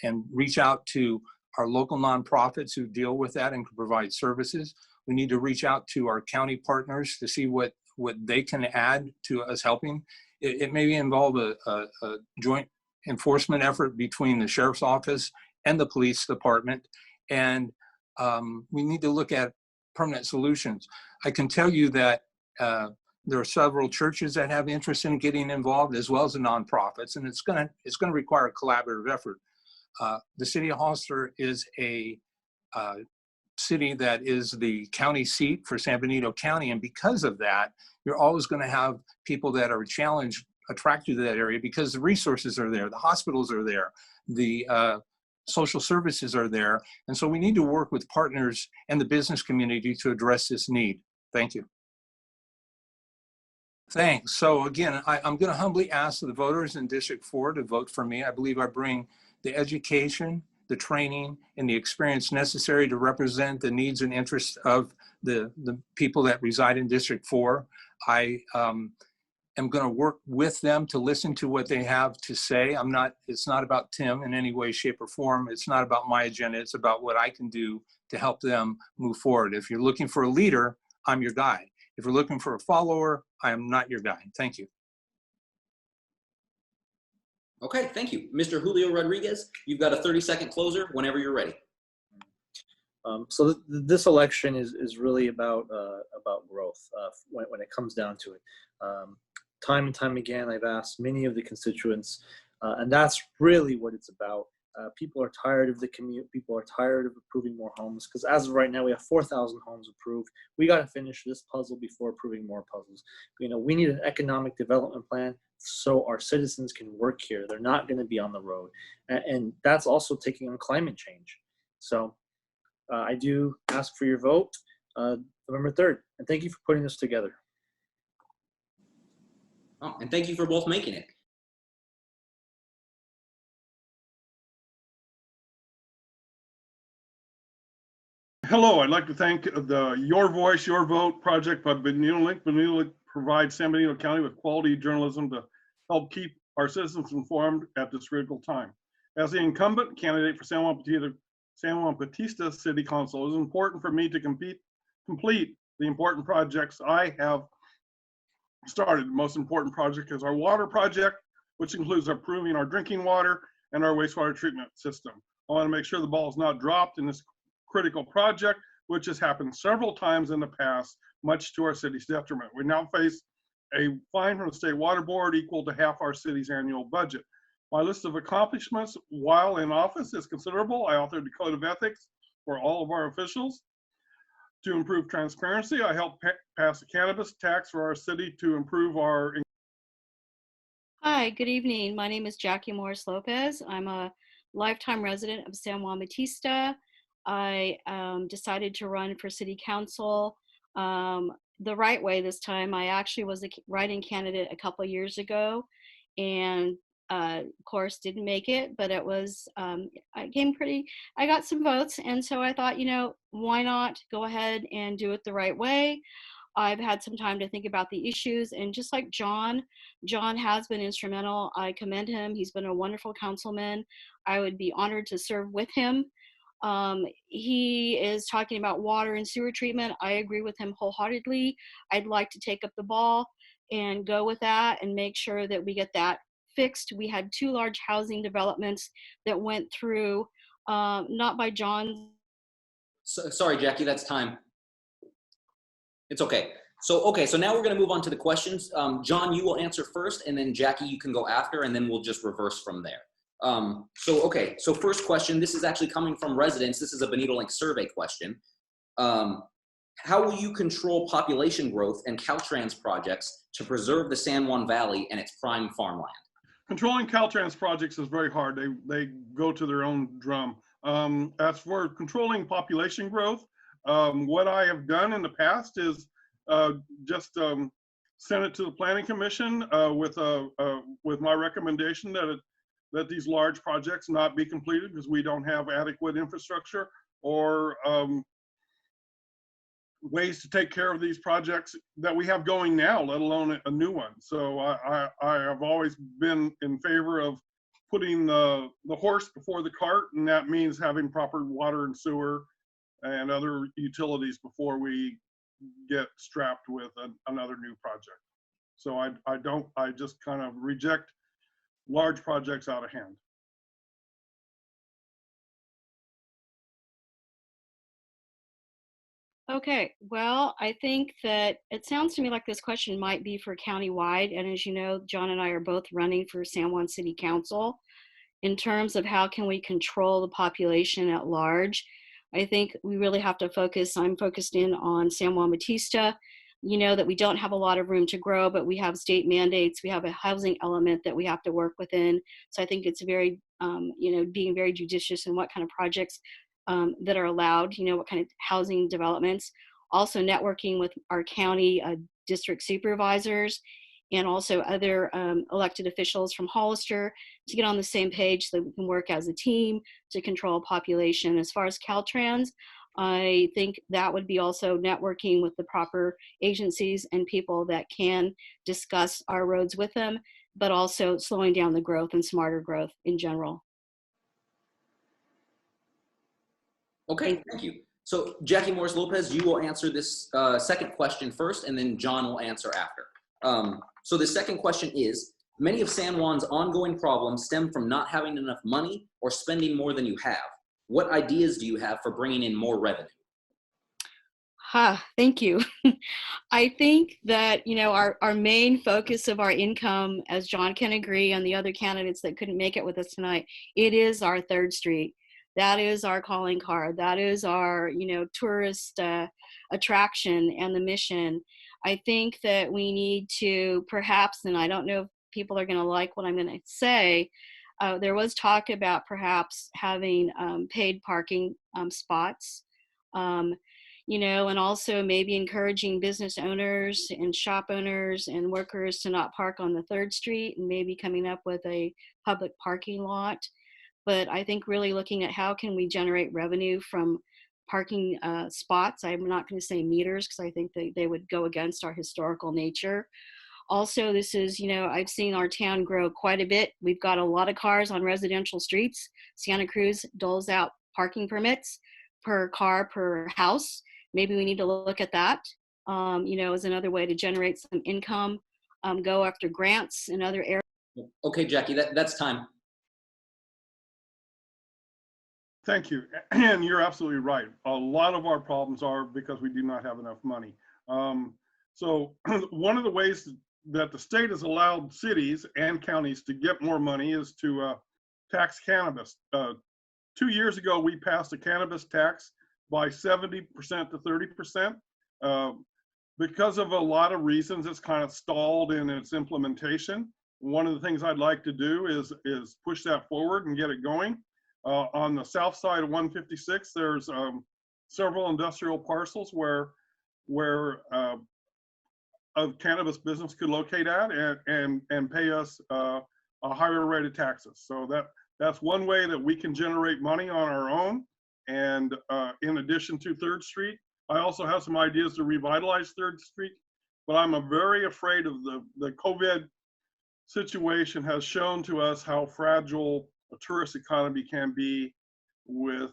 and reach out to our local nonprofits who deal with that and can provide services. We need to reach out to our county partners to see what they can add to us helping. It may involve a joint enforcement effort between the sheriff's office and the police department. And we need to look at permanent solutions. I can tell you that there are several churches that have interest in getting involved, as well as the nonprofits, and it's going to require a collaborative effort. The city of Hollister is a city that is the county seat for San Benito County, and because of that, you're always going to have people that are challenged, attracted to that area because the resources are there, the hospitals are there, the social services are there, and so we need to work with partners and the business community to address this need. Thank you. Thanks. So again, I'm going to humbly ask the voters in District 4 to vote for me. I believe I bring the education, the training, and the experience necessary to represent the needs and interests of the people that reside in District 4. I am going to work with them to listen to what they have to say. It's not about Tim in any way, shape, or form. It's not about my agenda. It's about what I can do to help them move forward. If you're looking for a leader, I'm your guy. If you're looking for a follower, I am not your guy. Thank you. Okay, thank you. Mr. Julio Rodriguez, you've got a 30-second closer whenever you're ready. So this election is really about growth when it comes down to it. Time and time again, I've asked many of the constituents, and that's really what it's about. People are tired of the commute. People are tired of approving more homes, because as of right now, we have 4,000 homes approved. We got to finish this puzzle before approving more puzzles. We need an economic development plan so our citizens can work here. They're not going to be on the road. And that's also taking on climate change. So I do ask for your vote November 3rd. And thank you for putting this together. Oh, and thank you for both making it. Hello, I'd like to thank the Your Voice, Your Vote project by BenitoLink. BenitoLink provides San Benito County with quality journalism to help keep our citizens informed at this critical time. As the incumbent candidate for San Juan Bautista City Council, it is important for me to complete the important projects I have started. The most important project is our water project, which includes improving our drinking water and our wastewater treatment system. I want to make sure the ball is not dropped in this critical project, which has happened several times in the past, much to our city's detriment. We now face a fine from the State Water Board equal to half our city's annual budget. My list of accomplishments while in office is considerable. I authored the Code of Ethics for all of our officials. To improve transparency, I helped pass a cannabis tax for our city to improve our. Hi, good evening. My name is Jackie Morris-Lopez. I'm a lifetime resident of San Juan Bautista. I decided to run for city council the right way this time. I actually was a write-in candidate a couple of years ago, and of course didn't make it, but it was, I got some votes, and so I thought, why not go ahead and do it the right way? I've had some time to think about the issues, and just like John has been instrumental. I commend him. He's been a wonderful councilman. I would be honored to serve with him. He is talking about water and sewer treatment. I agree with him wholeheartedly. I'd like to take up the ball and go with that and make sure that we get that fixed. We had 2 large housing developments that went through, not by John. Sorry, Jackie, that's time. It's okay. So now we're going to move on to the questions. John, you will answer first, and then Jackie, you can go after, and then we'll just reverse from there. So first question, this is actually coming from residents. This is a BenitoLink survey question. How will you control population growth and Caltrans projects to preserve the San Juan Valley and its prime farmland? Controlling Caltrans projects is very hard. They go to their own drum. As for controlling population growth, what I have done in the past is just send it to the Planning Commission with my recommendation that these large projects not be completed because we don't have adequate infrastructure or ways to take care of these projects that we have going now, let alone a new one. So I have always been in favor of putting the horse before the cart, and that means having proper water and sewer and other utilities before we get strapped with another new project. So I just kind of reject large projects out of hand. Okay, well, I think that it sounds to me like this question might be for countywide. And as you know, John and I are both running for San Juan City Council. In terms of how can we control the population at large, I think we really have to focus. I'm focused in on San Juan Bautista. You know that we don't have a lot of room to grow, but we have state mandates. We have a housing element that we have to work within. So I think it's very, being very judicious in what kind of projects that are allowed, what kind of housing developments. Also networking with our county district supervisors and also other elected officials from Hollister to get on the same page so that we can work as a team to control population. As far as Caltrans, I think that would be also networking with the proper agencies and people that can discuss our roads with them, but also slowing down the growth and smarter growth in general. Okay, thank you. So Jackie Morris-Lopez, you will answer this second question first, and then John will answer after. So the second question is, many of San Juan's ongoing problems stem from not having enough money or spending more than you have. What ideas do you have for bringing in more revenue? Thank you. I think that, our main focus of our income, as John can agree, and the other candidates that couldn't make it with us tonight, it is our 3rd Street. That is our calling card. That is our, tourist attraction and the mission. I think that we need to perhaps, and I don't know if people are going to like what I'm going to say, there was talk about perhaps having paid parking spots, and also maybe encouraging business owners and shop owners and workers to not park on the 3rd Street and maybe coming up with a public parking lot. But I think really looking at how can we generate revenue from parking spots. I'm not going to say meters because I think they would go against our historical nature. Also, this is, I've seen our town grow quite a bit. We've got a lot of cars on residential streets. Santa Cruz doles out parking permits per car per house. Maybe we need to look at that, as another way to generate some income. go after grants in other areas. Okay, Jackie, that's time. Thank you. And you're absolutely right. A lot of our problems are because we do not have enough money. So one of the ways that the state has allowed cities and counties to get more money is to tax cannabis. 2 years ago, we passed a cannabis tax by 70% to 30%. Because of a lot of reasons, it's kind of stalled in its implementation. One of the things I'd like to do is push that forward and get it going. On the south side of 156, there's several industrial parcels where a cannabis business could locate at and pay us a higher rate of taxes. So that's one way that we can generate money on our own. And in addition to 3rd Street, I also have some ideas to revitalize 3rd Street, but I'm very afraid of the COVID situation has shown to us how fragile a tourist economy can be with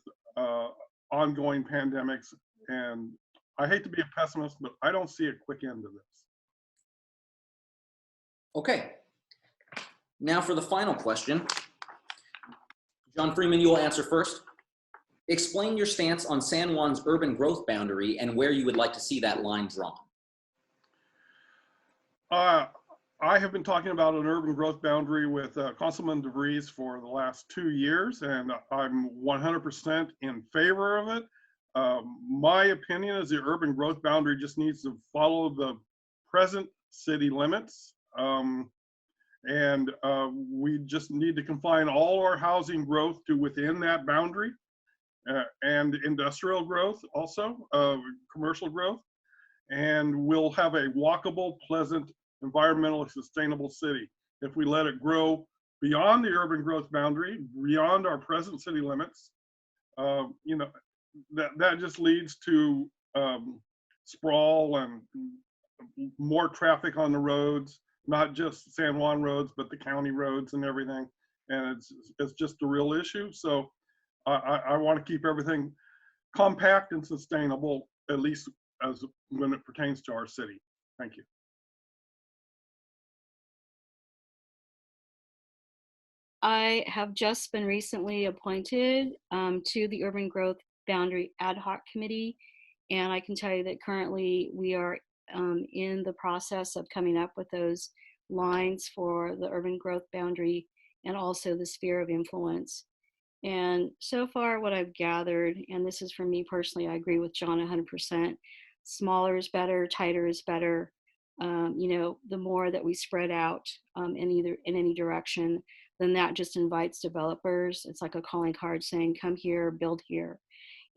ongoing pandemics. And I hate to be a pessimist, but I don't see a quick end to this. Okay. Now for the final question. John Freeman, you will answer first. Explain your stance on San Juan's urban growth boundary and where you would like to see that line drawn. I have been talking about an urban growth boundary with Councilman DeVries for the last 2 years, and I'm 100% in favor of it. My opinion is the urban growth boundary just needs to follow the present city limits. We just need to confine all our housing growth to within that boundary, and industrial growth also, commercial growth. And we'll have a walkable, pleasant, environmentally sustainable city. If we let it grow beyond the urban growth boundary, beyond our present city limits, that just leads to sprawl and more traffic on the roads, not just San Juan roads, but the county roads and everything. And it's just a real issue. So I want to keep everything compact and sustainable, at least as when it pertains to our city. Thank you. I have just been recently appointed to the Urban Growth Boundary Ad Hoc Committee, and I can tell you that currently we are in the process of coming up with those lines for the urban growth boundary and also the sphere of influence. And so far what I've gathered, and this is for me personally, I agree with John 100%, smaller is better, tighter is better. The more that we spread out in any direction, then that just invites developers. It's like a calling card saying, come here, build here.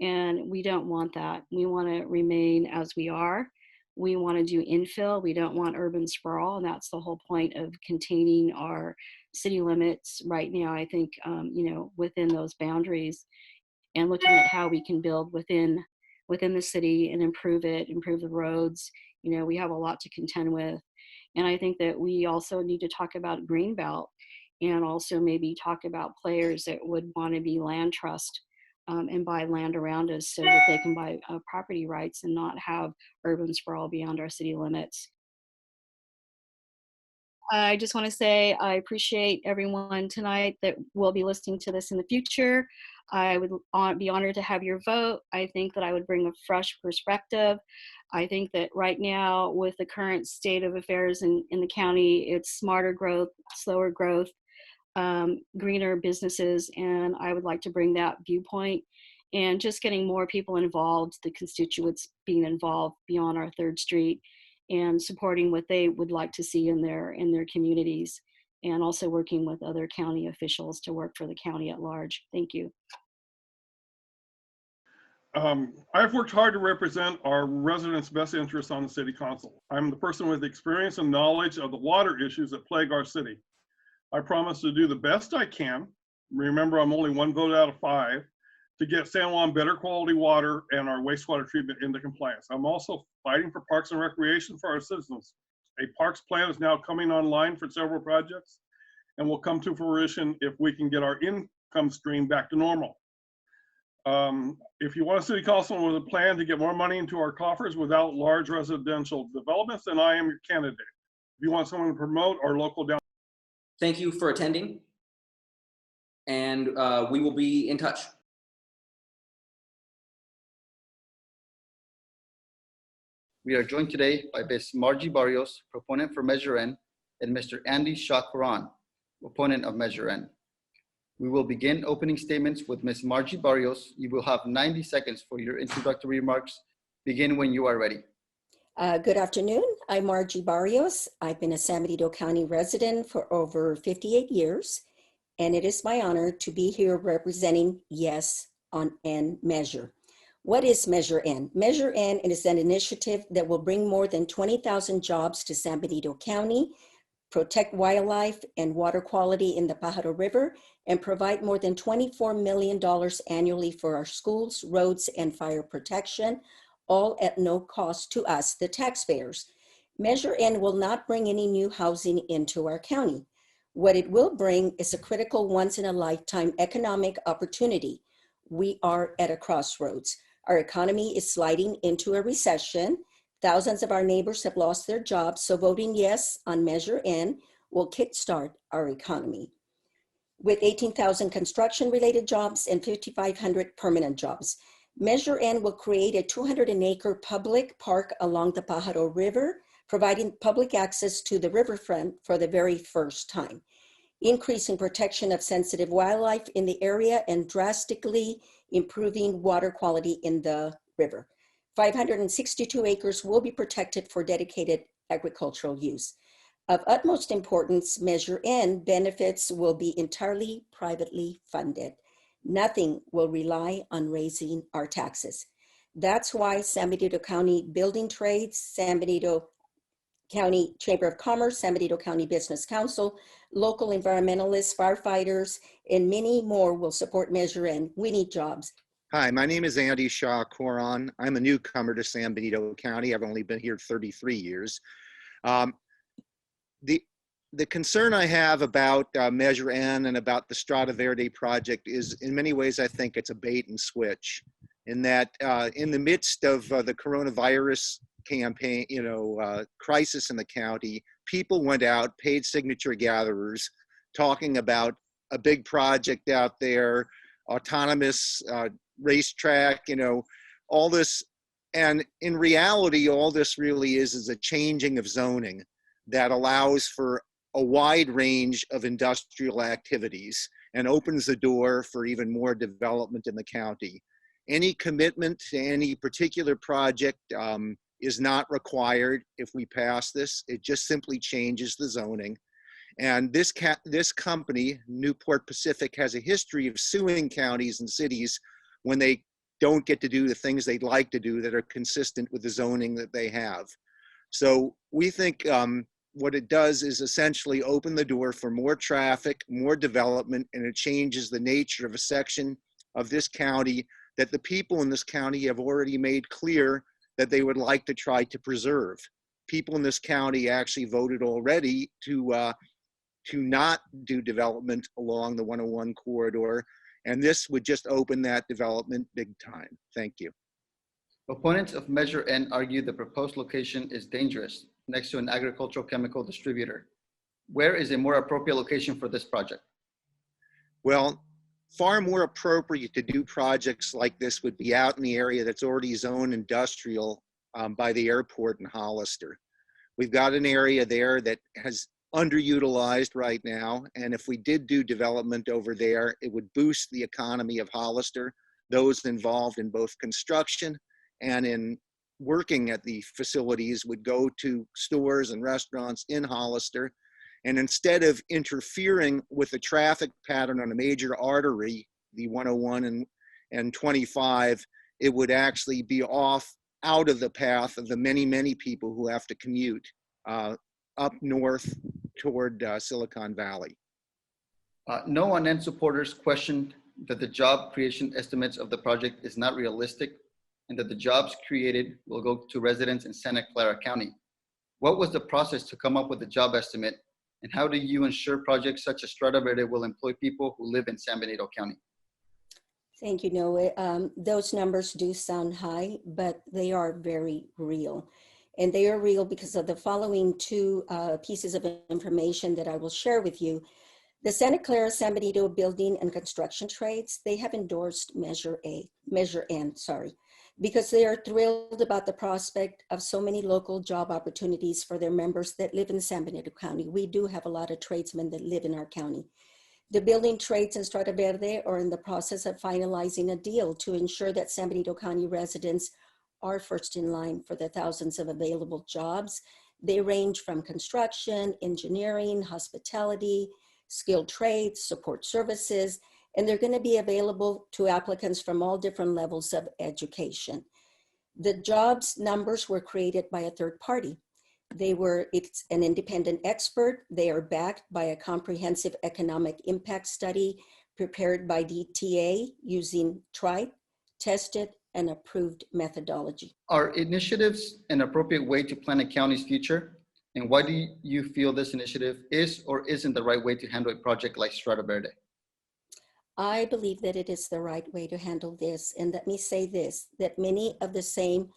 And we don't want that. We want to remain as we are. We want to do infill. We don't want urban sprawl. And that's the whole point of containing our city limits right now, I think, within those boundaries, and looking at how we can build within the city and improve the roads. We have a lot to contend with. And I think that we also need to talk about Greenbelt, and also maybe talk about players that would want to be land trust and buy land around us so that they can buy property rights and not have urban sprawl beyond our city limits. I just want to say I appreciate everyone tonight that will be listening to this in the future. I would be honored to have your vote. I think that I would bring a fresh perspective. I think that right now, with the current state of affairs in the county, it's smarter growth, slower growth, greener businesses, and I would like to bring that viewpoint, and just getting more people involved, the constituents being involved beyond our 3rd Street, and supporting what they would like to see in their communities, and also working with other county officials to work for the county at large. Thank you. I've worked hard to represent our residents' best interests on the city council. I'm the person with experience and knowledge of the water issues that plague our city. I promise to do the best I can. Remember, I'm only 1 vote out of 5 to get San Juan better quality water and our wastewater treatment into compliance. I'm also fighting for parks and recreation for our citizens. A parks plan is now coming online for several projects and will come to fruition if we can get our income stream back to normal. If you want a city council with a plan to get more money into our coffers without large residential developments, then I am your candidate. If you want someone to promote our local down. Thank you for attending, and we will be in touch. We are joined today by Ms. Margie Barrios, proponent for Measure N, and Mr. Andy Hsia-Coron, opponent of Measure N. We will begin opening statements with Ms. Margie Barrios. You will have 90 seconds for your introductory remarks. Begin when you are ready. Good afternoon. I'm Margie Barrios. I've been a San Benito County resident for over 58 years, and it is my honor to be here representing Yes on N Measure. What is Measure N? Measure N is an initiative that will bring more than 20,000 jobs to San Benito County, protect wildlife and water quality in the Pajaro River, and provide more than $24 million annually for our schools, roads, and fire protection, all at no cost to us, the taxpayers. Measure N will not bring any new housing into our county. What it will bring is a critical once-in-a-lifetime economic opportunity. We are at a crossroads. Our economy is sliding into a recession. Thousands of our neighbors have lost their jobs, so voting yes on Measure N will kickstart our economy. With 18,000 construction-related jobs and 5,500 permanent jobs. Measure N will create a 200-acre public park along the Pajaro River, providing public access to the riverfront for the very first time, increasing protection of sensitive wildlife in the area and drastically improving water quality in the river. 562 acres will be protected for dedicated agricultural use. Of utmost importance, Measure N benefits will be entirely privately funded. Nothing will rely on raising our taxes. That's why San Benito County Building Trades, San Benito County Chamber of Commerce, San Benito County Business Council, local environmentalists, firefighters, and many more will support Measure N. We need jobs. Hi, my name is Andy Hsia-Coron. I'm a newcomer to San Benito County. I've only been here 33 years. The concern I have about Measure N and about the Strada Verde project is, in many ways, I think it's a bait and switch. In that, in the midst of the coronavirus campaign, crisis in the county, people went out, paid signature gatherers, talking about a big project out there, autonomous racetrack, all this. And in reality, all this really is a changing of zoning that allows for a wide range of industrial activities and opens the door for even more development in the county. Any commitment to any particular project is not required if we pass this. It just simply changes the zoning. And this company, Newport Pacific, has a history of suing counties and cities when they don't get to do the things they'd like to do that are consistent with the zoning that they have. So we think what it does is essentially open the door for more traffic, more development, and it changes the nature of a section of this county that the people in this county have already made clear that they would like to try to preserve. People in this county actually voted already to not do development along the 101 corridor, and this would just open that development big time. Thank you. Opponents of Measure N argue the proposed location is dangerous next to an agricultural chemical distributor. Where is a more appropriate location for this project? Well, far more appropriate to do projects like this would be out in the area that's already zoned industrial by the airport in Hollister. We've got an area there that has underutilized right now, and if we did do development over there, it would boost the economy of Hollister, those involved in both construction and in working at the facilities would go to stores and restaurants in Hollister. And instead of interfering with the traffic pattern on a major artery, the 101 and 25, it would actually be out of the path of the many, many people who have to commute up north toward Silicon Valley. No on-end supporters questioned that the job creation estimates of the project is not realistic and that the jobs created will go to residents in Santa Clara County. What was the process to come up with the job estimate, and how do you ensure projects such as Strada Verde will employ people who live in San Benito County? Thank you, Noah. Those numbers do sound high, but they are very real. And they are real because of the following two pieces of information that I will share with you. The Santa Clara San Benito Building and Construction Trades, they have endorsed Measure N, because they are thrilled about the prospect of so many local job opportunities for their members that live in San Benito County. We do have a lot of tradesmen that live in our county. The building trades in Strata Verde are in the process of finalizing a deal to ensure that San Benito County residents are first in line for the thousands of available jobs. They range from construction, engineering, hospitality, skilled trades, support services, and they're going to be available to applicants from all different levels of education. The jobs numbers were created by a third party. It's an independent expert. They are backed by a comprehensive economic impact study prepared by DTA using tried, tested, and approved methodology. Are initiatives an appropriate way to plan a county's future? And why do you feel this initiative is or isn't the right way to handle a project like Strata Verde? I believe that it is the right way to handle this. And let me say this, that many of the same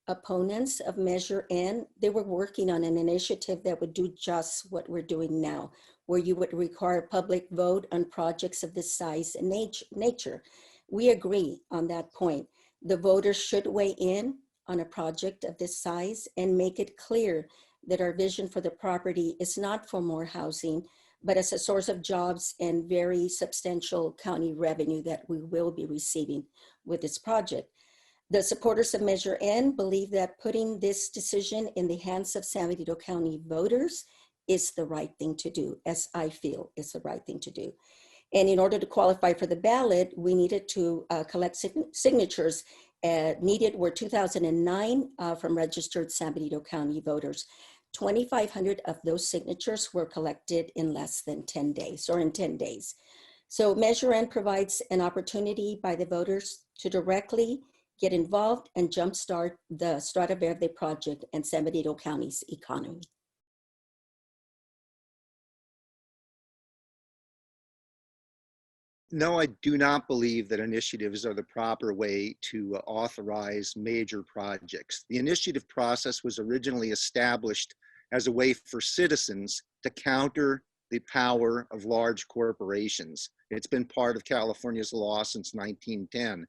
opponents of Measure N, they were working on an initiative that would do just what we're doing now, where you would require a public vote on projects of this size and nature. We agree on that point. The voters should weigh in on a project of this size and make it clear that our vision for the property is not for more housing, but as a source of jobs and very substantial county revenue that we will be receiving with this project. The supporters of Measure N believe that putting this decision in the hands of San Benito County voters is the right thing to do, as I feel is the right thing to do. And in order to qualify for the ballot, we needed to collect signatures. Needed were 2009 from registered San Benito County voters. 2,500 of those signatures were collected in less than 10 days or in 10 days. So Measure N provides an opportunity by the voters to directly get involved and jumpstart the Strata Verde project and San Benito County's economy. No, I do not believe that initiatives are the proper way to authorize major projects. The initiative process was originally established as a way for citizens to counter the power of large corporations. It's been part of California's law since 1910.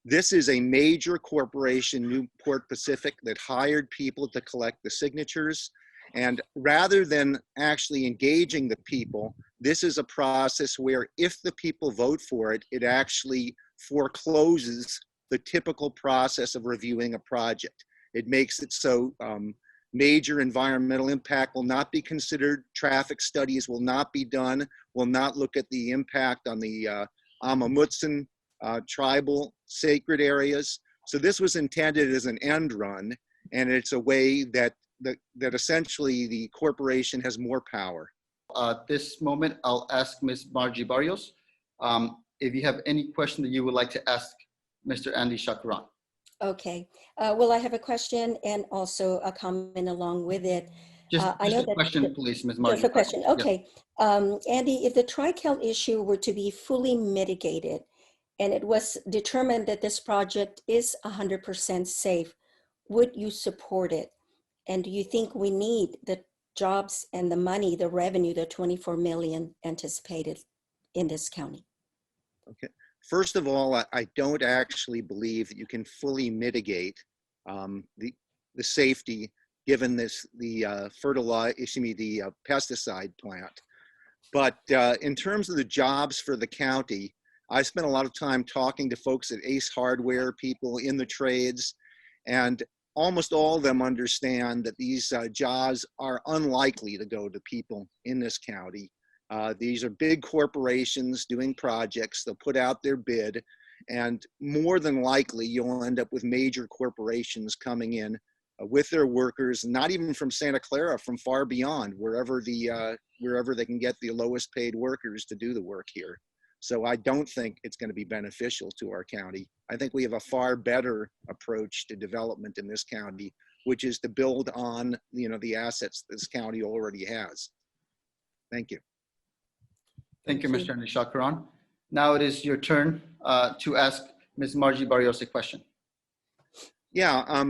This is a major corporation, Newport Pacific, that hired people to collect the signatures. And rather than actually engaging the people, this is a process where if the people vote for it, it actually forecloses the typical process of reviewing a project. It makes it so major environmental impact will not be considered, traffic studies will not be done, will not look at the impact on the Amamutsan tribal sacred areas. So this was intended as an end run, and it's a way that essentially the corporation has more power. At this moment, I'll ask Ms. Margie Barrios if you have any question that you would like to ask Mr. Andy Hsia-Coron. Okay. Well, I have a question and also a comment along with it. Just a question, please, Ms. Margie. Just a question. Okay. Yes. Andy, if the Tri-Cal issue were to be fully mitigated and it was determined that this project is 100% safe, would you support it? And do you think we need the jobs and the money, the revenue, the 24 million anticipated in this county? Okay. First of all, I don't actually believe that you can fully mitigate the safety given the pesticide plant. But in terms of the jobs for the county, I spent a lot of time talking to folks at Ace Hardware, people in the trades, and almost all of them understand that these jobs are unlikely to go to people in this county. These are big corporations doing projects. They'll put out their bid, and more than likely you'll end up with major corporations coming in with their workers, not even from Santa Clara, from far beyond, wherever they can get the lowest paid workers to do the work here. So I don't think it's going to be beneficial to our county. I think we have a far better approach to development in this county, which is to build on the assets this county already has. Thank you. Thank you, Mr. Andy Hsia-Coron. Now it is your turn to ask Ms. Margie Barrios a question. Yeah,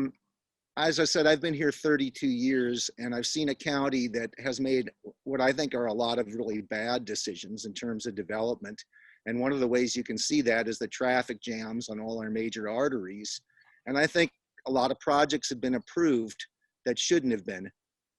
as I said, I've been here 32 years, and I've seen a county that has made what I think are a lot of really bad decisions in terms of development. And one of the ways you can see that is the traffic jams on all our major arteries. And I think a lot of projects have been approved that shouldn't have been.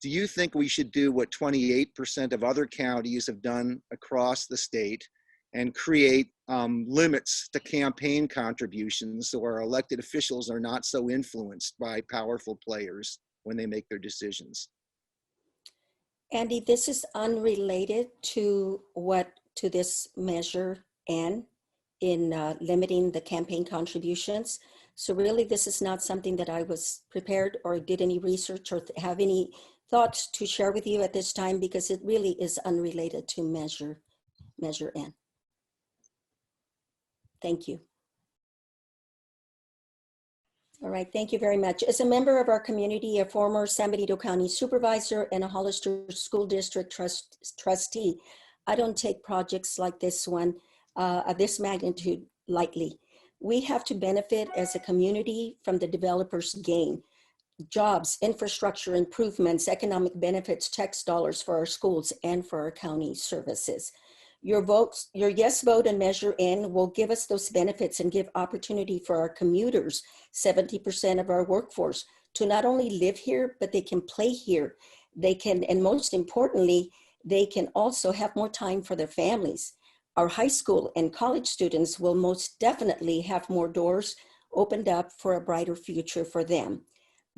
Do you think we should do what 28% of other counties have done across the state and create limits to campaign contributions so our elected officials are not so influenced by powerful players when they make their decisions? Andy, this is unrelated to this measure N in limiting the campaign contributions. So really, this is not something that I was prepared or did any research or have any thoughts to share with you at this time, because it really is unrelated to measure N. Thank you. All right, thank you very much. As a member of our community, a former San Benito County supervisor and a Hollister School District trustee, I don't take projects like this one, of this magnitude, lightly. We have to benefit as a community from the developers' gain. Jobs, infrastructure improvements, economic benefits, tax dollars for our schools and for our county services. Your yes vote and Measure N will give us those benefits and give opportunity for our commuters, 70% of our workforce, to not only live here, but they can play here. They can, and most importantly, they can also have more time for their families. Our high school and college students will most definitely have more doors opened up for a brighter future for them.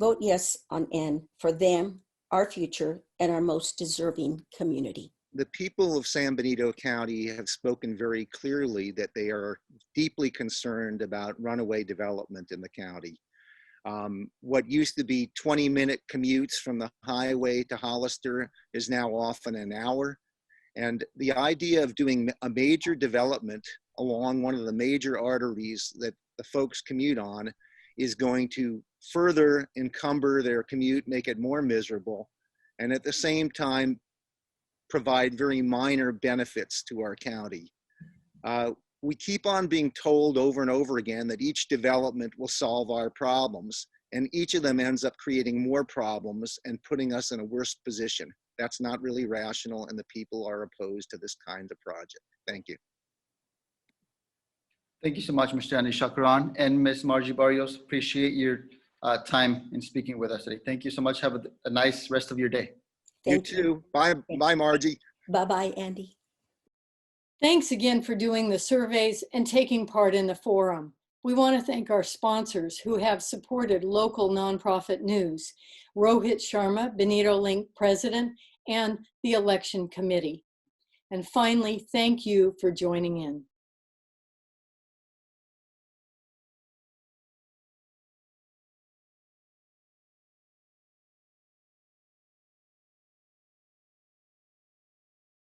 Vote yes on N for them, our future, and our most deserving community. The people of San Benito County have spoken very clearly that they are deeply concerned about runaway development in the county. What used to be 20-minute commutes from the highway to Hollister is now often an hour. And the idea of doing a major development along one of the major arteries that the folks commute on is going to further encumber their commute, make it more miserable, and at the same time provide very minor benefits to our county. We keep on being told over and over again that each development will solve our problems, and each of them ends up creating more problems and putting us in a worse position. That's not really rational, and the people are opposed to this kind of project. Thank you. Thank you so much, Mr. Andy Hsia-Coron and Ms. Margie Barrios. Appreciate your time in speaking with us today. Thank you so much. Have a nice rest of your day. Thank you too. Bye, bye, Margie. Bye-bye, Andy. Thanks again for doing the surveys and taking part in the forum. We want to thank our sponsors who have supported local nonprofit news, Rohit Sharma, BenitoLink President, and the Election Committee. And finally, thank you for joining in.